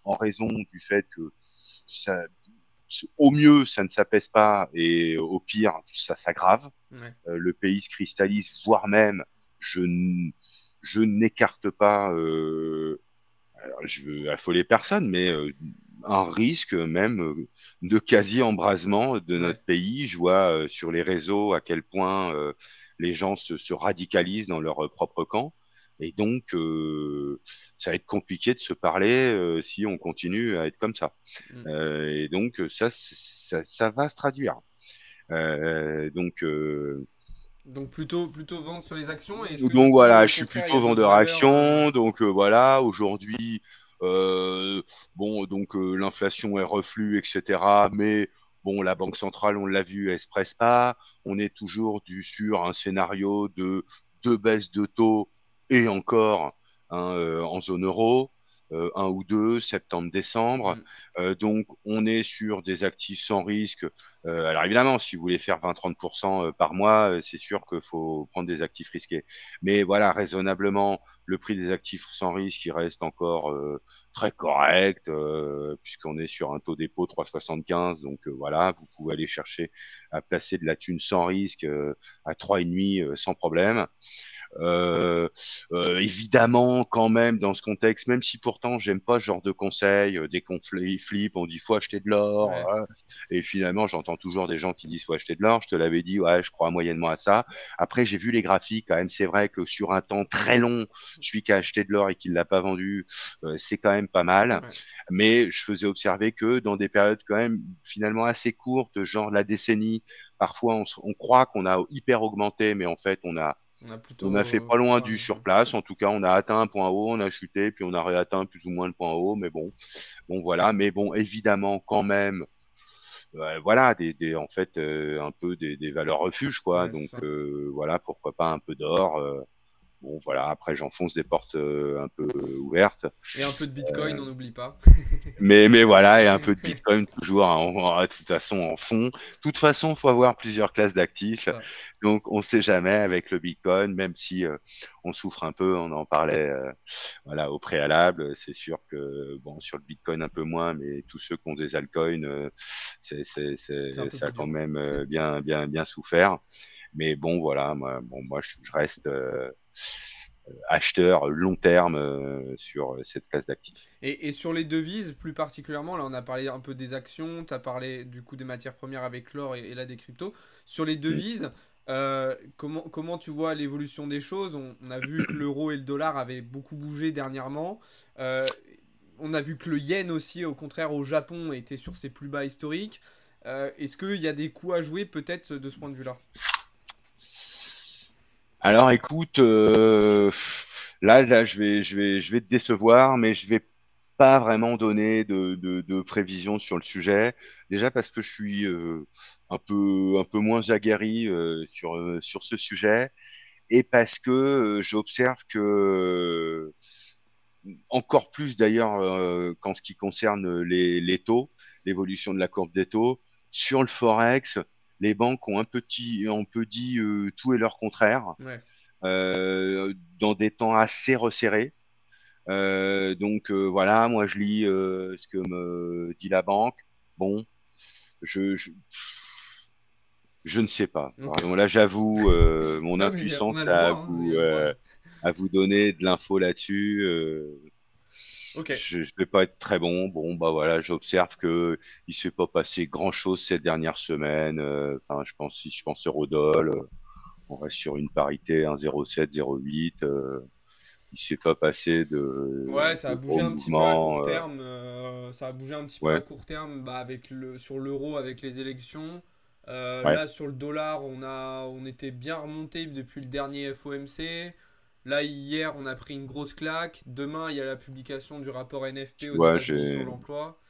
[SPEAKER 2] en raison du fait que ça, au mieux, ça ne s'apaise pas et au pire, ça s'aggrave.
[SPEAKER 1] Ouais.
[SPEAKER 2] Le pays se cristallise, voire même, je, je n'écarte pas, alors je veux affoler personne, mais un risque même de quasi-embrasement de
[SPEAKER 1] Ouais.
[SPEAKER 2] notre pays. Je vois sur les réseaux à quel point les gens se radicalisent dans leur propre camp. Et donc, ça va être compliqué de se parler si on continue à être comme ça.
[SPEAKER 1] Mm.
[SPEAKER 2] Et donc ça va se traduire. Donc
[SPEAKER 1] Donc plutôt vendre sur les actions. Et est-ce que du
[SPEAKER 2] donc
[SPEAKER 1] coup,
[SPEAKER 2] voilà,
[SPEAKER 1] au
[SPEAKER 2] je suis
[SPEAKER 1] contraire, il y a
[SPEAKER 2] plutôt
[SPEAKER 1] d'autres
[SPEAKER 2] vendeur
[SPEAKER 1] valeurs
[SPEAKER 2] action. Donc voilà, aujourd'hui, bon, donc l'inflation est reflue, etc. Mais bon, la Banque centrale, on l'a vu, elle se presse pas. On est toujours sur un scénario de deux baisses de taux et encore hein, en zone euro, un ou deux, septembre-décembre.
[SPEAKER 1] Mm.
[SPEAKER 2] Donc on est sur des actifs sans risque. Alors évidemment, si vous voulez faire 20-30% par mois, c'est sûr qu'il faut prendre des actifs risqués. Mais voilà, raisonnablement, le prix des actifs sans risque, il reste encore très correct, puisqu'on est sur un taux dépôt 3,75. Donc voilà, vous pouvez aller chercher à placer de la thune sans risque à 3,5 sans problème. Euh, Évidemment, quand même, dans ce contexte, même si pourtant j'aime pas ce genre de conseils, dès qu'on flippe, on dit faut acheter de l'or,
[SPEAKER 1] Ouais.
[SPEAKER 2] hein. Et finalement, j'entends toujours des gens qui disent faut acheter de l'or. Je te l'avais dit, ouais, je crois moyennement à ça. Après, j'ai vu les graphiques, quand même, c'est vrai que sur un temps très long, celui qui a acheté de l'or et qui ne l'a pas vendu, c'est quand même pas mal.
[SPEAKER 1] Ouais.
[SPEAKER 2] Mais je faisais observer que dans des périodes quand même finalement assez courtes, genre la décennie, parfois on croit qu'on a hyper augmenté, mais en fait
[SPEAKER 1] On a
[SPEAKER 2] on a
[SPEAKER 1] plutôt,
[SPEAKER 2] fait pas loin du
[SPEAKER 1] ouais, plutôt.
[SPEAKER 2] surplace. En tout cas, on a atteint un point haut, on a chuté, puis on a réatteint plus ou moins le point haut. Mais bon, bon voilà. Mais bon, évidemment, quand même, voilà, en fait, un peu des valeurs refuges, quoi.
[SPEAKER 1] Ouais, c'est
[SPEAKER 2] Donc
[SPEAKER 1] ça.
[SPEAKER 2] voilà, pourquoi pas un peu d'or. bon, voilà, après, j'enfonce des portes un peu ouvertes.
[SPEAKER 1] Et un peu de Bitcoin, on n'oublie pas.
[SPEAKER 2] Mais voilà, et un peu de Bitcoin toujours de toute façon en fond. De toute façon, il faut avoir plusieurs classes
[SPEAKER 1] C'est
[SPEAKER 2] d'actifs.
[SPEAKER 1] ça.
[SPEAKER 2] Donc, on ne sait jamais avec le Bitcoin, même si on souffre un peu, on en parlait voilà, au préalable. C'est sûr que, bon, sur le Bitcoin un peu moins, mais tous ceux qui ont des altcoins,
[SPEAKER 1] C'est un peu
[SPEAKER 2] ça a
[SPEAKER 1] plus
[SPEAKER 2] quand
[SPEAKER 1] dur.
[SPEAKER 2] même bien souffert. Mais bon, voilà, moi je reste acheteur long terme sur cette classe d'actifs.
[SPEAKER 1] Et sur les devises, plus particulièrement, là on a parlé un peu des actions, tu as parlé du coup des matières premières avec l'or et là des cryptos. Sur les
[SPEAKER 2] Mm.
[SPEAKER 1] devises, comment tu vois l'évolution des choses? On a vu que l'euro et le dollar avaient beaucoup bougé dernièrement. Euh, on a vu que le yen aussi, au contraire au Japon, était sur ses plus bas historiques. Est-ce qu'il y a des coups à jouer peut-être de ce point de vue-là?
[SPEAKER 2] Alors écoute, là, je vais te décevoir, mais je vais pas vraiment donner de prévisions sur le sujet. Déjà parce que je suis un peu moins aguerri sur ce sujet, et parce que j'observe que encore plus d'ailleurs qu'en ce qui concerne les taux, l'évolution de la courbe des taux, sur le forex, les banques ont un peu dit tout et leur contraire
[SPEAKER 1] Ouais.
[SPEAKER 2] dans des temps assez resserrés. Donc voilà, moi je lis ce que me dit la banque. Bon, je, je, je ne sais pas.
[SPEAKER 1] Ok.
[SPEAKER 2] Pardon, là, j'avoue mon
[SPEAKER 1] Non mais
[SPEAKER 2] impuissance
[SPEAKER 1] on a le droit, hein, il y a le droit.
[SPEAKER 2] à vous donner de l'info là-dessus.
[SPEAKER 1] Ok.
[SPEAKER 2] Je vais pas être très bon. Bon, bah voilà, j'observe que il s'est pas passé grand-chose ces dernières semaines. Enfin, si je pense Eurodoll, on reste sur une parité 1,07, 0,8. Il s'est pas passé
[SPEAKER 1] Ouais, ça a
[SPEAKER 2] de
[SPEAKER 1] bougé
[SPEAKER 2] gros
[SPEAKER 1] un petit peu à
[SPEAKER 2] mouvements.
[SPEAKER 1] court terme. Ça a bougé un petit peu à
[SPEAKER 2] Ouais,
[SPEAKER 1] court terme bah, avec sur l'euro avec les élections.
[SPEAKER 2] ouais,
[SPEAKER 1] Là, sur le dollar, on était bien remonté depuis le dernier FOMC. Là, hier, on a pris une grosse claque. Demain, il y a la publication du rapport NFP
[SPEAKER 2] tu
[SPEAKER 1] aux
[SPEAKER 2] vois,
[SPEAKER 1] États-Unis sur l'emploi.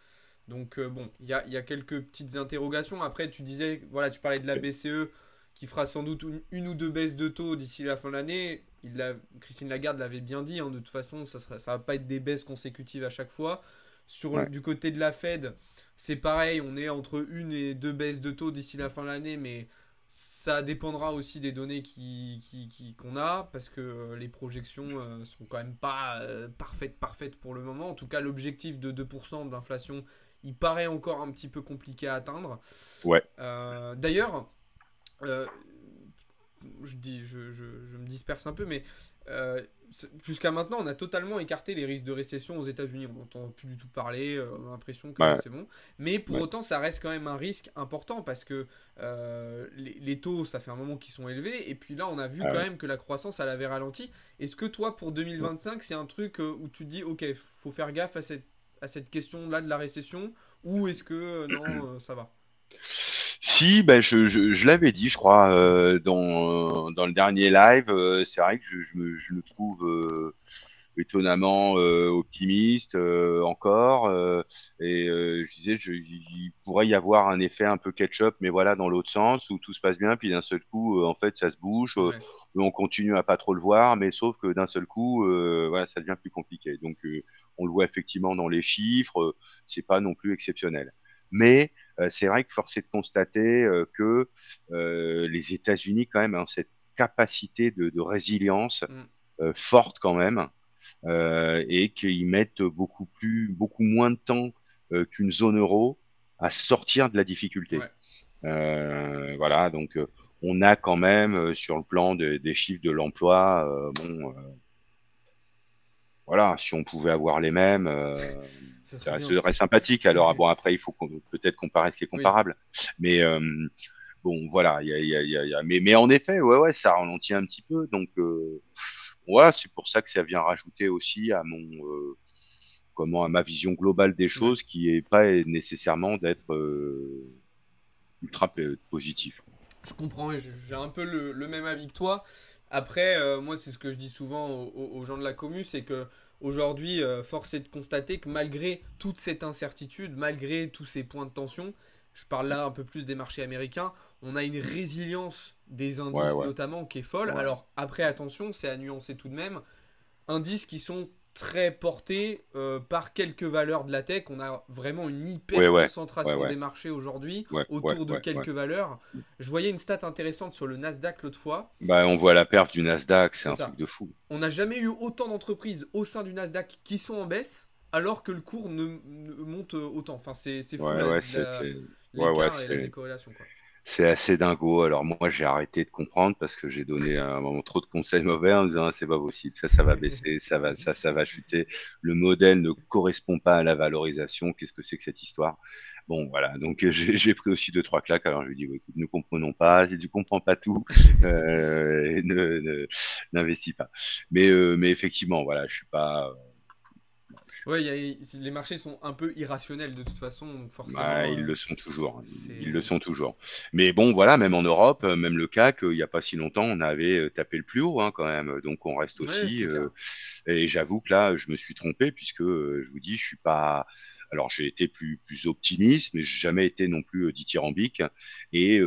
[SPEAKER 1] Donc, bon, il y a quelques petites interrogations. Après, tu disais, voilà, tu parlais de la BCE qui fera sans doute une ou deux baisses de taux d'ici la fin de l'année. Christine Lagarde l'avait bien dit, hein, de toute façon, ça va pas être des baisses consécutives à chaque fois.
[SPEAKER 2] ouais,
[SPEAKER 1] Du côté de la Fed, c'est pareil, on est entre une et deux baisses de taux d'ici la fin de l'année, mais ça dépendra aussi des données qu'on a, parce que les projections sont quand même pas parfaites pour le moment. En tout cas, l'objectif de 2% d'inflation, il paraît encore un petit peu compliqué à atteindre.
[SPEAKER 2] ouais.
[SPEAKER 1] D'ailleurs, euh, je me disperse un peu, mais jusqu'à maintenant, on a totalement écarté les risques de récession aux États-Unis. On n'entend plus du tout parler, on a l'impression que
[SPEAKER 2] Ouais,
[SPEAKER 1] c'est bon. Mais pour
[SPEAKER 2] ouais,
[SPEAKER 1] autant, ça reste quand même un risque important parce que les taux, ça fait un moment qu'ils sont élevés. Et puis là, on a vu
[SPEAKER 2] ah
[SPEAKER 1] quand
[SPEAKER 2] ouais,
[SPEAKER 1] même que la croissance, elle avait ralenti. Est-ce que toi, pour
[SPEAKER 2] ouais.
[SPEAKER 1] 2025, c'est un truc où tu te dis, ok, faut faire gaffe à cette question-là de la récession, ou est-ce que non, ça va?
[SPEAKER 2] Si, ben je l'avais dit, je crois, dans le dernier live. C'est vrai que je me trouve étonnamment optimiste encore. Et je disais, il pourrait y avoir un effet un peu catch-up, mais voilà, dans l'autre sens, où tout se passe bien, puis d'un seul coup, en fait, ça se bouge.
[SPEAKER 1] Ouais,
[SPEAKER 2] On continue à pas trop le voir, mais sauf que d'un seul coup, voilà, ça devient plus compliqué. Donc, on le voit effectivement dans les chiffres, c'est pas non plus exceptionnel. Mais c'est vrai que force est de constater que les États-Unis, quand même, ont cette capacité de résilience
[SPEAKER 1] mm,
[SPEAKER 2] forte quand même, et qu'ils mettent beaucoup moins de temps qu'une zone euro à sortir de la difficulté.
[SPEAKER 1] ouais,
[SPEAKER 2] Voilà, donc on a quand même sur le plan des chiffres de l'emploi, voilà, si on pouvait avoir les mêmes,
[SPEAKER 1] ça serait
[SPEAKER 2] ça
[SPEAKER 1] bien.
[SPEAKER 2] serait sympathique. Alors bon, après, il faut peut-être comparer ce qui est
[SPEAKER 1] Oui.
[SPEAKER 2] comparable, mais bon, voilà, mais en effet, ouais, ouais, ça ralentit un petit peu, donc voilà, c'est pour ça que ça vient rajouter aussi à à ma vision globale des
[SPEAKER 1] Ouais.
[SPEAKER 2] choses, qui est pas nécessairement d'être ultra positif.
[SPEAKER 1] Je comprends, et j'ai un peu le même avis que toi. Après, moi, c'est ce que je dis souvent aux gens de la commu, c'est que aujourd'hui, force est de constater que malgré toute cette incertitude, malgré tous ces points de tension, je parle là un peu plus des marchés américains, on a une résilience des
[SPEAKER 2] Ouais,
[SPEAKER 1] indices
[SPEAKER 2] ouais,
[SPEAKER 1] notamment qui est folle.
[SPEAKER 2] ouais.
[SPEAKER 1] Alors après, attention, c'est à nuancer tout de même. Indices qui sont très portés par quelques valeurs de la tech. On a vraiment une
[SPEAKER 2] Ouais,
[SPEAKER 1] hyper
[SPEAKER 2] ouais, ouais,
[SPEAKER 1] concentration
[SPEAKER 2] ouais,
[SPEAKER 1] des marchés aujourd'hui
[SPEAKER 2] ouais, ouais,
[SPEAKER 1] autour de
[SPEAKER 2] ouais, ouais.
[SPEAKER 1] quelques valeurs. Je voyais une stat intéressante sur le Nasdaq l'autre fois.
[SPEAKER 2] Bah, on voit la perf du Nasdaq, c'est
[SPEAKER 1] C'est
[SPEAKER 2] un truc
[SPEAKER 1] ça.
[SPEAKER 2] de fou.
[SPEAKER 1] On n'a jamais eu autant d'entreprises au sein du Nasdaq qui sont en baisse alors que le cours ne monte autant. Enfin, c'est fou
[SPEAKER 2] Ouais, ouais, ouais, ouais,
[SPEAKER 1] l'écart et la décorrélation, quoi.
[SPEAKER 2] c'est assez dingo. Alors moi, j'ai arrêté de comprendre parce que j'ai donné à un moment trop de conseils mauvais en disant ah, c'est pas possible, ça va baisser, ça va chuter. Le modèle ne correspond pas à la valorisation. Qu'est-ce que c'est que cette histoire? Bon, voilà. Donc j'ai pris aussi deux trois claques. Alors je lui dis ouais, écoute, ne comprenons pas. Si tu comprends pas tout, n'investis pas. Mais effectivement, voilà, je suis pas.
[SPEAKER 1] Ouais, les marchés sont un peu irrationnels de toute façon, donc
[SPEAKER 2] Ouais,
[SPEAKER 1] forcément,
[SPEAKER 2] ils le sont toujours, ils le
[SPEAKER 1] c'est...
[SPEAKER 2] sont toujours. Mais bon, voilà, même en Europe, même le CAC, il n'y a pas si longtemps, on avait tapé le plus haut hein, quand même. Donc on reste
[SPEAKER 1] Ouais,
[SPEAKER 2] aussi.
[SPEAKER 1] c'est clair.
[SPEAKER 2] Et j'avoue que là, je me suis trompé puisque je vous dis, je suis pas. Alors j'ai été plus optimiste, mais j'ai jamais été non plus dithyrambique. Et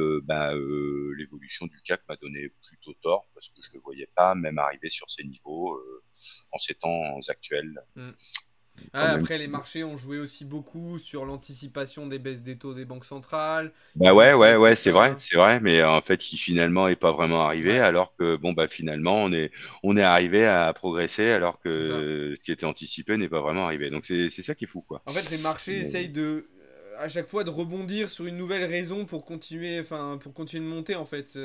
[SPEAKER 2] l'évolution du CAC m'a donné plutôt tort parce que je ne le voyais pas même arriver sur ces niveaux en ces temps actuels.
[SPEAKER 1] Mm. Ouais,
[SPEAKER 2] Quand même
[SPEAKER 1] après, les marchés ont joué aussi beaucoup sur l'anticipation des baisses des taux des banques centrales.
[SPEAKER 2] Bah
[SPEAKER 1] Ils ont
[SPEAKER 2] ouais,
[SPEAKER 1] pris
[SPEAKER 2] ouais,
[SPEAKER 1] aussi
[SPEAKER 2] ouais,
[SPEAKER 1] ça.
[SPEAKER 2] c'est vrai, mais en fait, qui finalement est pas vraiment arrivé,
[SPEAKER 1] Ouais,
[SPEAKER 2] alors que bon bah finalement on est arrivé à progresser, alors
[SPEAKER 1] c'est ça.
[SPEAKER 2] que ce qui était anticipé n'est pas vraiment arrivé. Donc c'est ça qui est fou quoi.
[SPEAKER 1] En fait, les marchés
[SPEAKER 2] Mais
[SPEAKER 1] essayent à chaque fois de rebondir sur une nouvelle raison pour continuer, enfin, pour continuer de monter en fait.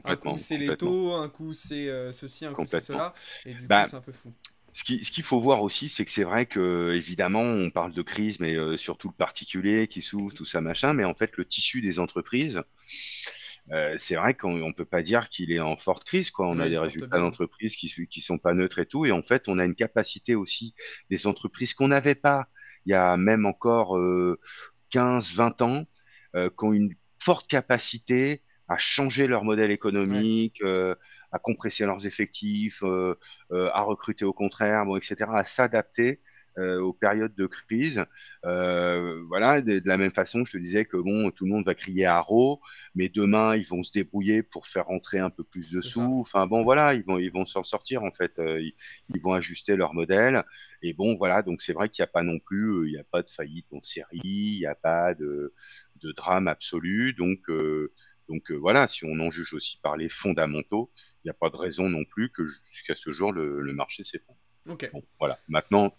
[SPEAKER 1] Un coup
[SPEAKER 2] complètement,
[SPEAKER 1] c'est les
[SPEAKER 2] complètement,
[SPEAKER 1] taux, un coup c'est ceci, un coup c'est
[SPEAKER 2] complètement.
[SPEAKER 1] cela, et du coup
[SPEAKER 2] Bah
[SPEAKER 1] c'est un peu fou.
[SPEAKER 2] ce qu'il faut voir aussi, c'est que c'est vrai que évidemment on parle de crise, mais surtout le particulier qui souffre, tout ça machin, mais en fait le tissu des entreprises. C'est vrai qu'on on peut pas dire qu'il est en forte crise, quoi. On
[SPEAKER 1] Ouais,
[SPEAKER 2] a
[SPEAKER 1] ils
[SPEAKER 2] des
[SPEAKER 1] se portent
[SPEAKER 2] résultats
[SPEAKER 1] bien.
[SPEAKER 2] d'entreprises qui sont pas neutres et tout. Et en fait, on a une capacité aussi des entreprises qu'on n'avait pas il y a même encore 15, 20 ans, qui ont une forte capacité à changer leur modèle
[SPEAKER 1] Ouais,
[SPEAKER 2] économique, à compresser leurs effectifs, à recruter au contraire, bon, etc., à s'adapter aux périodes de crise. Voilà, de la même façon, je te disais que bon, tout le monde va crier à haro, mais demain ils vont se débrouiller pour faire rentrer un peu plus de
[SPEAKER 1] c'est ça.
[SPEAKER 2] sous. Enfin bon, voilà, ils vont s'en sortir en fait. Ils vont ajuster leur modèle. Et bon, voilà, donc c'est vrai qu'il n'y a pas non plus, il n'y a pas de faillite en série, il n'y a pas de drame absolu. Donc voilà, si on en juge aussi par les fondamentaux, il n'y a pas de raison non plus que jusqu'à ce jour le marché s'effondre.
[SPEAKER 1] Ok.
[SPEAKER 2] Bon, voilà. Maintenant,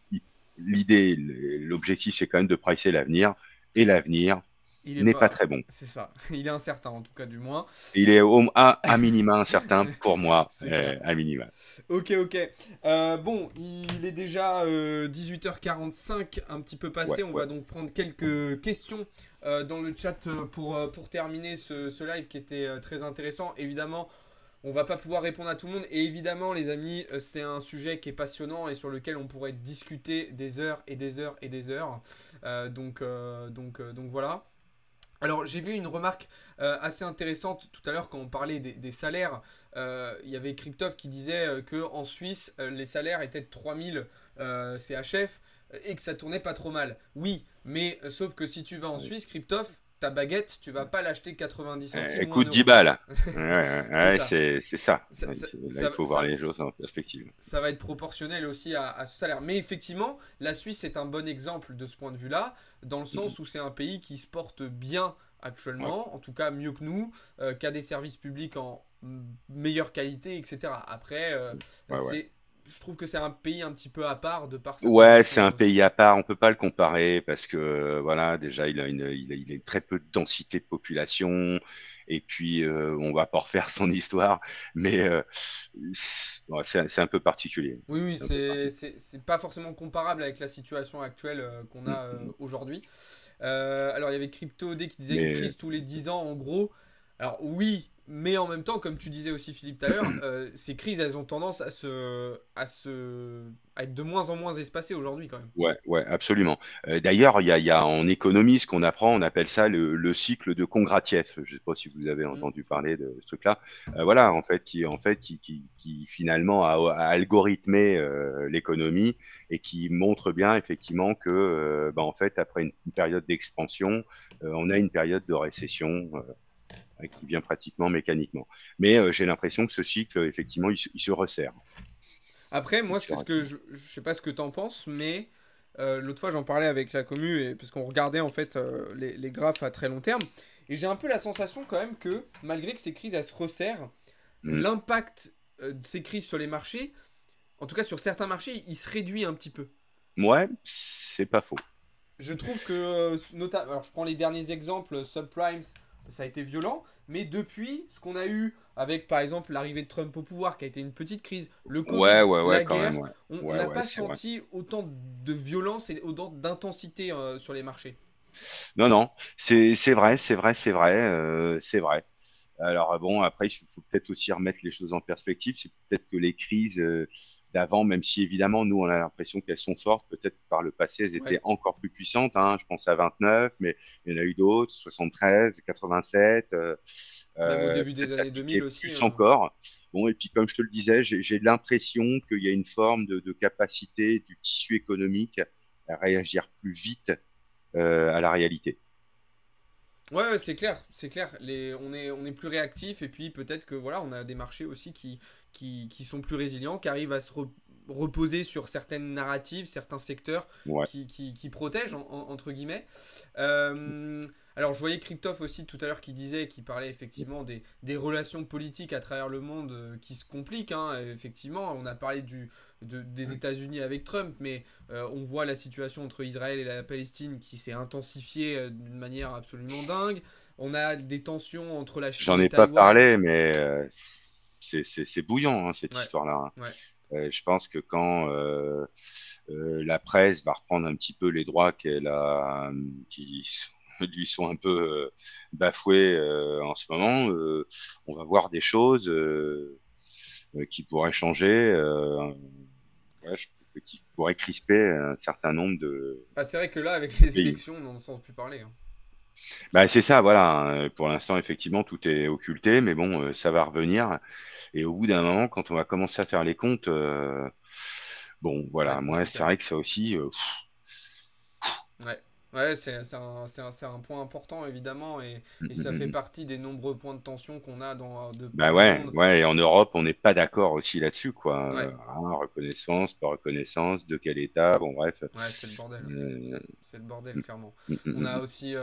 [SPEAKER 2] l'idée, l'objectif, c'est quand même de pricer l'avenir, et l'avenir
[SPEAKER 1] Il est
[SPEAKER 2] n'est pas
[SPEAKER 1] pas.
[SPEAKER 2] très bon.
[SPEAKER 1] C'est ça. Il est incertain en tout cas du moins.
[SPEAKER 2] Il est à minima incertain pour moi,
[SPEAKER 1] C'est clair.
[SPEAKER 2] à minima.
[SPEAKER 1] Ok, ok. Bon, il est déjà 18h45, un petit peu
[SPEAKER 2] Ouais,
[SPEAKER 1] passé. On
[SPEAKER 2] ouais.
[SPEAKER 1] va donc prendre quelques questions dans le chat pour terminer ce live qui était très intéressant. Évidemment, on va pas pouvoir répondre à tout le monde. Et évidemment, les amis, c'est un sujet qui est passionnant et sur lequel on pourrait discuter des heures et des heures et des heures. Donc voilà. Alors j'ai vu une remarque assez intéressante tout à l'heure quand on parlait des salaires. Il y avait Cryptov qui disait qu'en Suisse, les salaires étaient de 3000 CHF et que ça tournait pas trop mal. Oui, mais sauf que si tu vas en
[SPEAKER 2] Ouais.
[SPEAKER 1] Suisse, Cryptov, ta baguette, tu vas pas l'acheter 90 centimes ou un
[SPEAKER 2] Coûte 10
[SPEAKER 1] euro.
[SPEAKER 2] balles. Ouais, ouais,
[SPEAKER 1] C'est
[SPEAKER 2] ouais,
[SPEAKER 1] ça.
[SPEAKER 2] c'est ça.
[SPEAKER 1] Ça, ça,
[SPEAKER 2] Là, il
[SPEAKER 1] ça,
[SPEAKER 2] faut voir
[SPEAKER 1] ça-
[SPEAKER 2] les choses en perspective.
[SPEAKER 1] ça va être proportionnel aussi à ce salaire. Mais effectivement, la Suisse est un bon exemple de ce point de vue-là, dans le
[SPEAKER 2] Mhm.
[SPEAKER 1] sens où c'est un pays qui se porte bien
[SPEAKER 2] Ouais,
[SPEAKER 1] actuellement, en tout cas mieux que nous, qui a des services publics en meilleure qualité, etc. Après,
[SPEAKER 2] ouais, ouais.
[SPEAKER 1] je trouve que c'est un pays un petit peu à part de par sa
[SPEAKER 2] Ouais, c'est
[SPEAKER 1] position
[SPEAKER 2] un pays
[SPEAKER 1] aussi.
[SPEAKER 2] à part, on peut pas le comparer parce que voilà, déjà il a une très peu de densité de population et puis on va pas refaire son histoire, mais c'est un peu particulier.
[SPEAKER 1] Oui, oui,
[SPEAKER 2] C'est un peu particulier.
[SPEAKER 1] c'est pas forcément comparable avec la situation actuelle qu'on
[SPEAKER 2] Mm,
[SPEAKER 1] a
[SPEAKER 2] mm.
[SPEAKER 1] aujourd'hui. Alors, il y avait CryptoD qui disait une
[SPEAKER 2] Mais
[SPEAKER 1] crise tous les 10 ans, en gros. Alors, oui, Mais en même temps, comme tu disais aussi Philippe tout à l'heure, ces crises, elles ont tendance à être de moins en moins espacées aujourd'hui quand même.
[SPEAKER 2] Ouais, ouais, absolument. D'ailleurs, il y a en économie ce qu'on apprend, on appelle ça le cycle de Kondratiev. Je ne sais pas si vous avez
[SPEAKER 1] Mm.
[SPEAKER 2] entendu parler de ce truc-là. Voilà, en fait, qui finalement a algorithmé l'économie et qui montre bien effectivement que, bah, en fait, après une période d'expansion, on a une période de récession qui vient pratiquement mécaniquement. Mais j'ai l'impression que ce cycle, effectivement, il se resserre.
[SPEAKER 1] Après,
[SPEAKER 2] Il
[SPEAKER 1] moi,
[SPEAKER 2] se
[SPEAKER 1] c'est ce que
[SPEAKER 2] resserre.
[SPEAKER 1] je sais pas ce que t'en penses, mais l'autre fois, j'en parlais avec la commu, parce qu'on regardait en fait les graphes à très long terme, et j'ai un peu la sensation quand même que, malgré que ces crises, elles se resserrent,
[SPEAKER 2] Mm.
[SPEAKER 1] l'impact de ces crises sur les marchés, en tout cas sur certains marchés, il se réduit un petit peu.
[SPEAKER 2] Ouais, c'est pas faux.
[SPEAKER 1] Je trouve que, notamment, alors je prends les derniers exemples, subprimes, ça a été violent, mais depuis, ce qu'on a eu avec par exemple l'arrivée de Trump au pouvoir, qui a été une petite crise, le
[SPEAKER 2] Ouais,
[SPEAKER 1] Covid,
[SPEAKER 2] ouais, ouais,
[SPEAKER 1] la
[SPEAKER 2] quand même,
[SPEAKER 1] guerre,
[SPEAKER 2] ouais.
[SPEAKER 1] on
[SPEAKER 2] Ouais,
[SPEAKER 1] n'a
[SPEAKER 2] ouais,
[SPEAKER 1] pas
[SPEAKER 2] c'est vrai.
[SPEAKER 1] senti autant de violence et autant d'intensité sur les marchés.
[SPEAKER 2] Non, non, c'est vrai, c'est vrai, c'est vrai, c'est vrai. Alors bon, après, il faut peut-être aussi remettre les choses en perspective. C'est peut-être que les crises d'avant, même si évidemment, nous, on a l'impression qu'elles sont fortes, peut-être par le passé, elles étaient
[SPEAKER 1] Ouais.
[SPEAKER 2] encore plus puissantes, hein. Je pense à 29, mais il y en a eu d'autres, 73, 87,
[SPEAKER 1] Même au début des
[SPEAKER 2] peut-être
[SPEAKER 1] années
[SPEAKER 2] s'appliquer
[SPEAKER 1] 2000 aussi.
[SPEAKER 2] plus encore. Bon, et puis comme je te le disais, j'ai l'impression qu'il y a une forme de capacité du tissu économique à réagir plus vite à la réalité.
[SPEAKER 1] Ouais, ouais, c'est clair, c'est clair. On est plus réactif et puis peut-être que voilà, on a des marchés aussi qui sont plus résilients, qui arrivent à reposer sur certaines narratives, certains secteurs
[SPEAKER 2] Ouais.
[SPEAKER 1] qui protègent entre guillemets. Euh, alors je voyais Cryptoff aussi tout à l'heure qui disait, qui parlait effectivement des relations politiques à travers le monde qui se compliquent, hein. Effectivement, on a parlé des États-Unis avec Trump, mais on voit la situation entre Israël et la Palestine qui s'est intensifiée d'une manière absolument dingue. On a des tensions entre la Chine
[SPEAKER 2] J'en
[SPEAKER 1] et
[SPEAKER 2] ai pas
[SPEAKER 1] Taïwan.
[SPEAKER 2] parlé, mais c'est bouillant, hein, cette
[SPEAKER 1] Ouais,
[SPEAKER 2] histoire-là, hein.
[SPEAKER 1] ouais,
[SPEAKER 2] Je pense que quand la presse va reprendre un petit peu les droits qui lui sont un peu bafoués en ce moment, on va voir des choses qui pourraient changer, ouais, qui pourraient crisper un certain nombre
[SPEAKER 1] ah, c'est vrai que là, avec
[SPEAKER 2] de
[SPEAKER 1] les
[SPEAKER 2] pays.
[SPEAKER 1] élections, on n'en entend plus parler, hein.
[SPEAKER 2] Bah, c'est ça, voilà, hein. Pour l'instant, effectivement, tout est occulté, mais bon, ça va revenir. Et au bout d'un moment, quand on va commencer à faire les comptes, bon,
[SPEAKER 1] Ça va
[SPEAKER 2] voilà,
[SPEAKER 1] être
[SPEAKER 2] moi,
[SPEAKER 1] compliqué,
[SPEAKER 2] c'est
[SPEAKER 1] hein.
[SPEAKER 2] vrai que ça aussi,
[SPEAKER 1] Ouais, ouais, c'est un point important évidemment
[SPEAKER 2] mm,
[SPEAKER 1] et
[SPEAKER 2] mm,
[SPEAKER 1] ça fait
[SPEAKER 2] mm.
[SPEAKER 1] partie des nombreux points de tension qu'on a de
[SPEAKER 2] Bah
[SPEAKER 1] par le
[SPEAKER 2] ouais,
[SPEAKER 1] monde.
[SPEAKER 2] ouais, et en Europe, on n'est pas d'accord aussi là-dessus, quoi.
[SPEAKER 1] Ouais,
[SPEAKER 2] Hein, reconnaissance, pas reconnaissance, de quel État, bon, bref.
[SPEAKER 1] ouais, c'est le bordel.
[SPEAKER 2] Euh,
[SPEAKER 1] C'est le bordel,
[SPEAKER 2] mm,
[SPEAKER 1] clairement.
[SPEAKER 2] mm, mm,
[SPEAKER 1] On a
[SPEAKER 2] mm.
[SPEAKER 1] aussi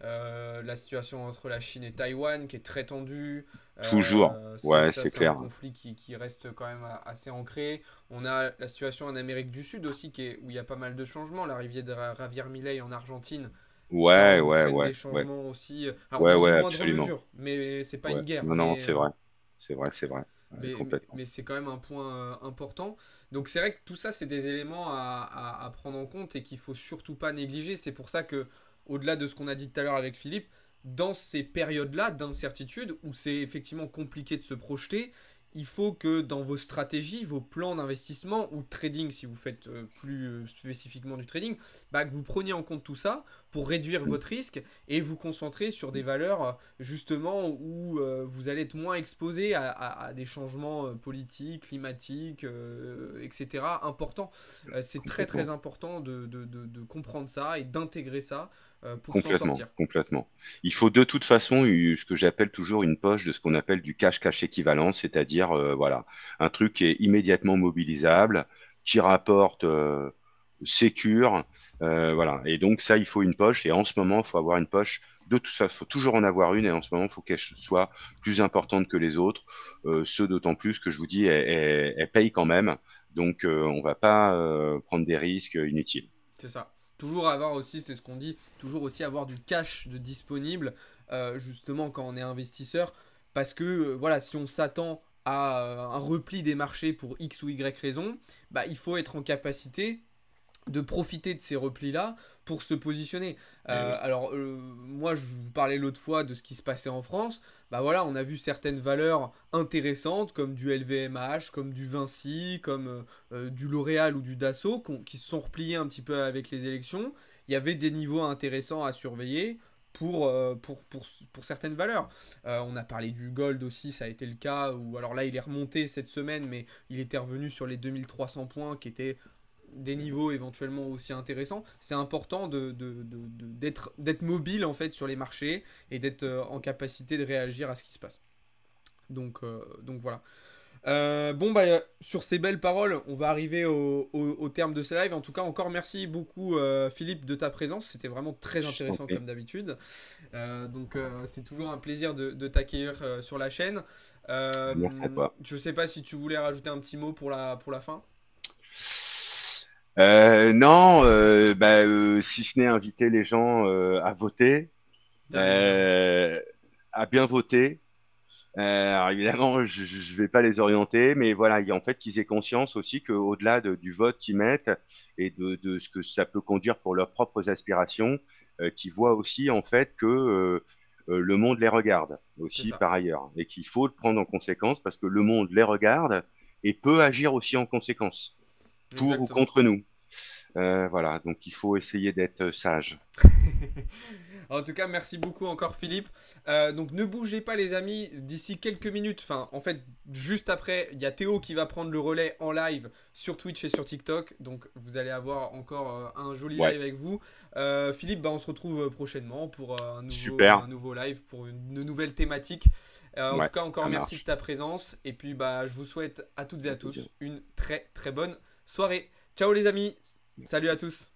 [SPEAKER 1] la situation entre la Chine et Taïwan qui est très tendue.
[SPEAKER 2] Toujours, ouais, c'est
[SPEAKER 1] C'est un
[SPEAKER 2] clair.
[SPEAKER 1] conflit qui reste quand même assez ancré. On a la situation en Amérique du Sud aussi où il y a pas mal de changements. L'arrivée de Javier Milei en Argentine, ça
[SPEAKER 2] Ouais, ouais,
[SPEAKER 1] entraîne
[SPEAKER 2] ouais,
[SPEAKER 1] des
[SPEAKER 2] ouais,
[SPEAKER 1] changements aussi. Alors
[SPEAKER 2] ouais,
[SPEAKER 1] dans
[SPEAKER 2] ouais,
[SPEAKER 1] une moindre
[SPEAKER 2] absolument.
[SPEAKER 1] mesure, mais c'est pas
[SPEAKER 2] Ouais,
[SPEAKER 1] une guerre.
[SPEAKER 2] non, non, c'est vrai. C'est vrai, c'est vrai. Ouais, complètement.
[SPEAKER 1] Mais c'est quand même un point important. Donc c'est vrai que tout ça, c'est des éléments à prendre en compte et qu'il faut surtout pas négliger. C'est pour ça que, au-delà de ce qu'on a dit tout à l'heure avec Philippe, dans ces périodes-là d'incertitude, où c'est effectivement compliqué de se projeter, il faut que dans vos stratégies, vos plans d'investissement ou de trading, si vous faites plus spécifiquement du trading, bah, que vous preniez en compte tout ça pour réduire
[SPEAKER 2] Mm.
[SPEAKER 1] votre risque et vous concentrer sur des valeurs justement où vous allez être moins exposé à des changements politiques, climatiques, etc. importants. C'est très très
[SPEAKER 2] Complètement.
[SPEAKER 1] important de comprendre ça et d'intégrer ça pour s'en
[SPEAKER 2] Complètement,
[SPEAKER 1] sortir.
[SPEAKER 2] complètement. Il faut de toute façon ce que j'appelle toujours une poche de ce qu'on appelle du cash-cash équivalent, c'est-à-dire voilà, un truc qui est immédiatement mobilisable, qui rapporte sécure, voilà. Et donc ça, il faut une poche. Et en ce moment, il faut avoir une poche. De tout ça, il faut toujours en avoir une. Et en ce moment, il faut qu'elle soit plus importante que les autres. Ce d'autant plus que je vous dis, elle paye quand même. Donc on va pas prendre des risques inutiles.
[SPEAKER 1] C'est ça. Toujours avoir aussi, c'est ce qu'on dit, toujours aussi avoir du cash de disponible, justement quand on est investisseur, parce que voilà, si on s'attend à un repli des marchés pour X ou Y raison, bah, il faut être en capacité de profiter de ces replis-là pour se positionner.
[SPEAKER 2] oui.
[SPEAKER 1] Alors, moi, je vous parlais l'autre fois de ce qui se passait en France. Bah voilà, on a vu certaines valeurs intéressantes, comme du LVMH, comme du Vinci, comme du L'Oréal ou du Dassault, qui se sont repliés un petit peu avec les élections. Il y avait des niveaux intéressants à surveiller pour certaines valeurs. On a parlé du gold aussi, ça a été le cas, où alors là, il est remonté cette semaine, mais il était revenu sur les 2300 points, qui étaient des niveaux éventuellement aussi intéressants. C'est important d'être mobile en fait sur les marchés et d'être en capacité de réagir à ce qui se passe. Donc voilà. Bon, bah, sur ces belles paroles, on va arriver au terme de ce live. En tout cas, encore merci beaucoup, Philippe, de ta présence. C'était vraiment très
[SPEAKER 2] Je t'en
[SPEAKER 1] intéressant
[SPEAKER 2] prie.
[SPEAKER 1] comme d'habitude. C'est toujours un plaisir de t'accueillir sur la chaîne.
[SPEAKER 2] Merci à toi.
[SPEAKER 1] Je sais pas si tu voulais rajouter un petit mot pour la fin.
[SPEAKER 2] Non, si ce n'est inviter les gens à voter,
[SPEAKER 1] Bien évidemment.
[SPEAKER 2] euh, à bien voter. Alors évidemment, je vais pas les orienter, mais voilà, en fait, qu'ils aient conscience aussi qu'au-delà du vote qu'ils mettent et de ce que ça peut conduire pour leurs propres aspirations, qu'ils voient aussi en fait que le monde les regarde
[SPEAKER 1] C'est
[SPEAKER 2] aussi
[SPEAKER 1] ça.
[SPEAKER 2] par ailleurs et qu'il faut le prendre en conséquence parce que le monde les regarde et peut agir aussi en conséquence pour ou
[SPEAKER 1] Exactement.
[SPEAKER 2] contre nous. Voilà, donc il faut essayer d'être sage.
[SPEAKER 1] En tout cas, merci beaucoup encore Philippe. Donc ne bougez pas les amis, d'ici quelques minutes, enfin en fait juste après, il y a Théo qui va prendre le relais en live sur Twitch et sur TikTok. Donc vous allez avoir encore un joli
[SPEAKER 2] Ouais,
[SPEAKER 1] live avec vous. Philippe, bah, on se retrouve prochainement pour
[SPEAKER 2] super.
[SPEAKER 1] un nouveau live, pour une nouvelle thématique. En
[SPEAKER 2] Ouais,
[SPEAKER 1] tout cas, encore
[SPEAKER 2] ça
[SPEAKER 1] merci de
[SPEAKER 2] marche.
[SPEAKER 1] ta présence. Et puis bah, je vous souhaite à toutes et à tous une très très bonne soirée. Ciao les amis, salut à tous.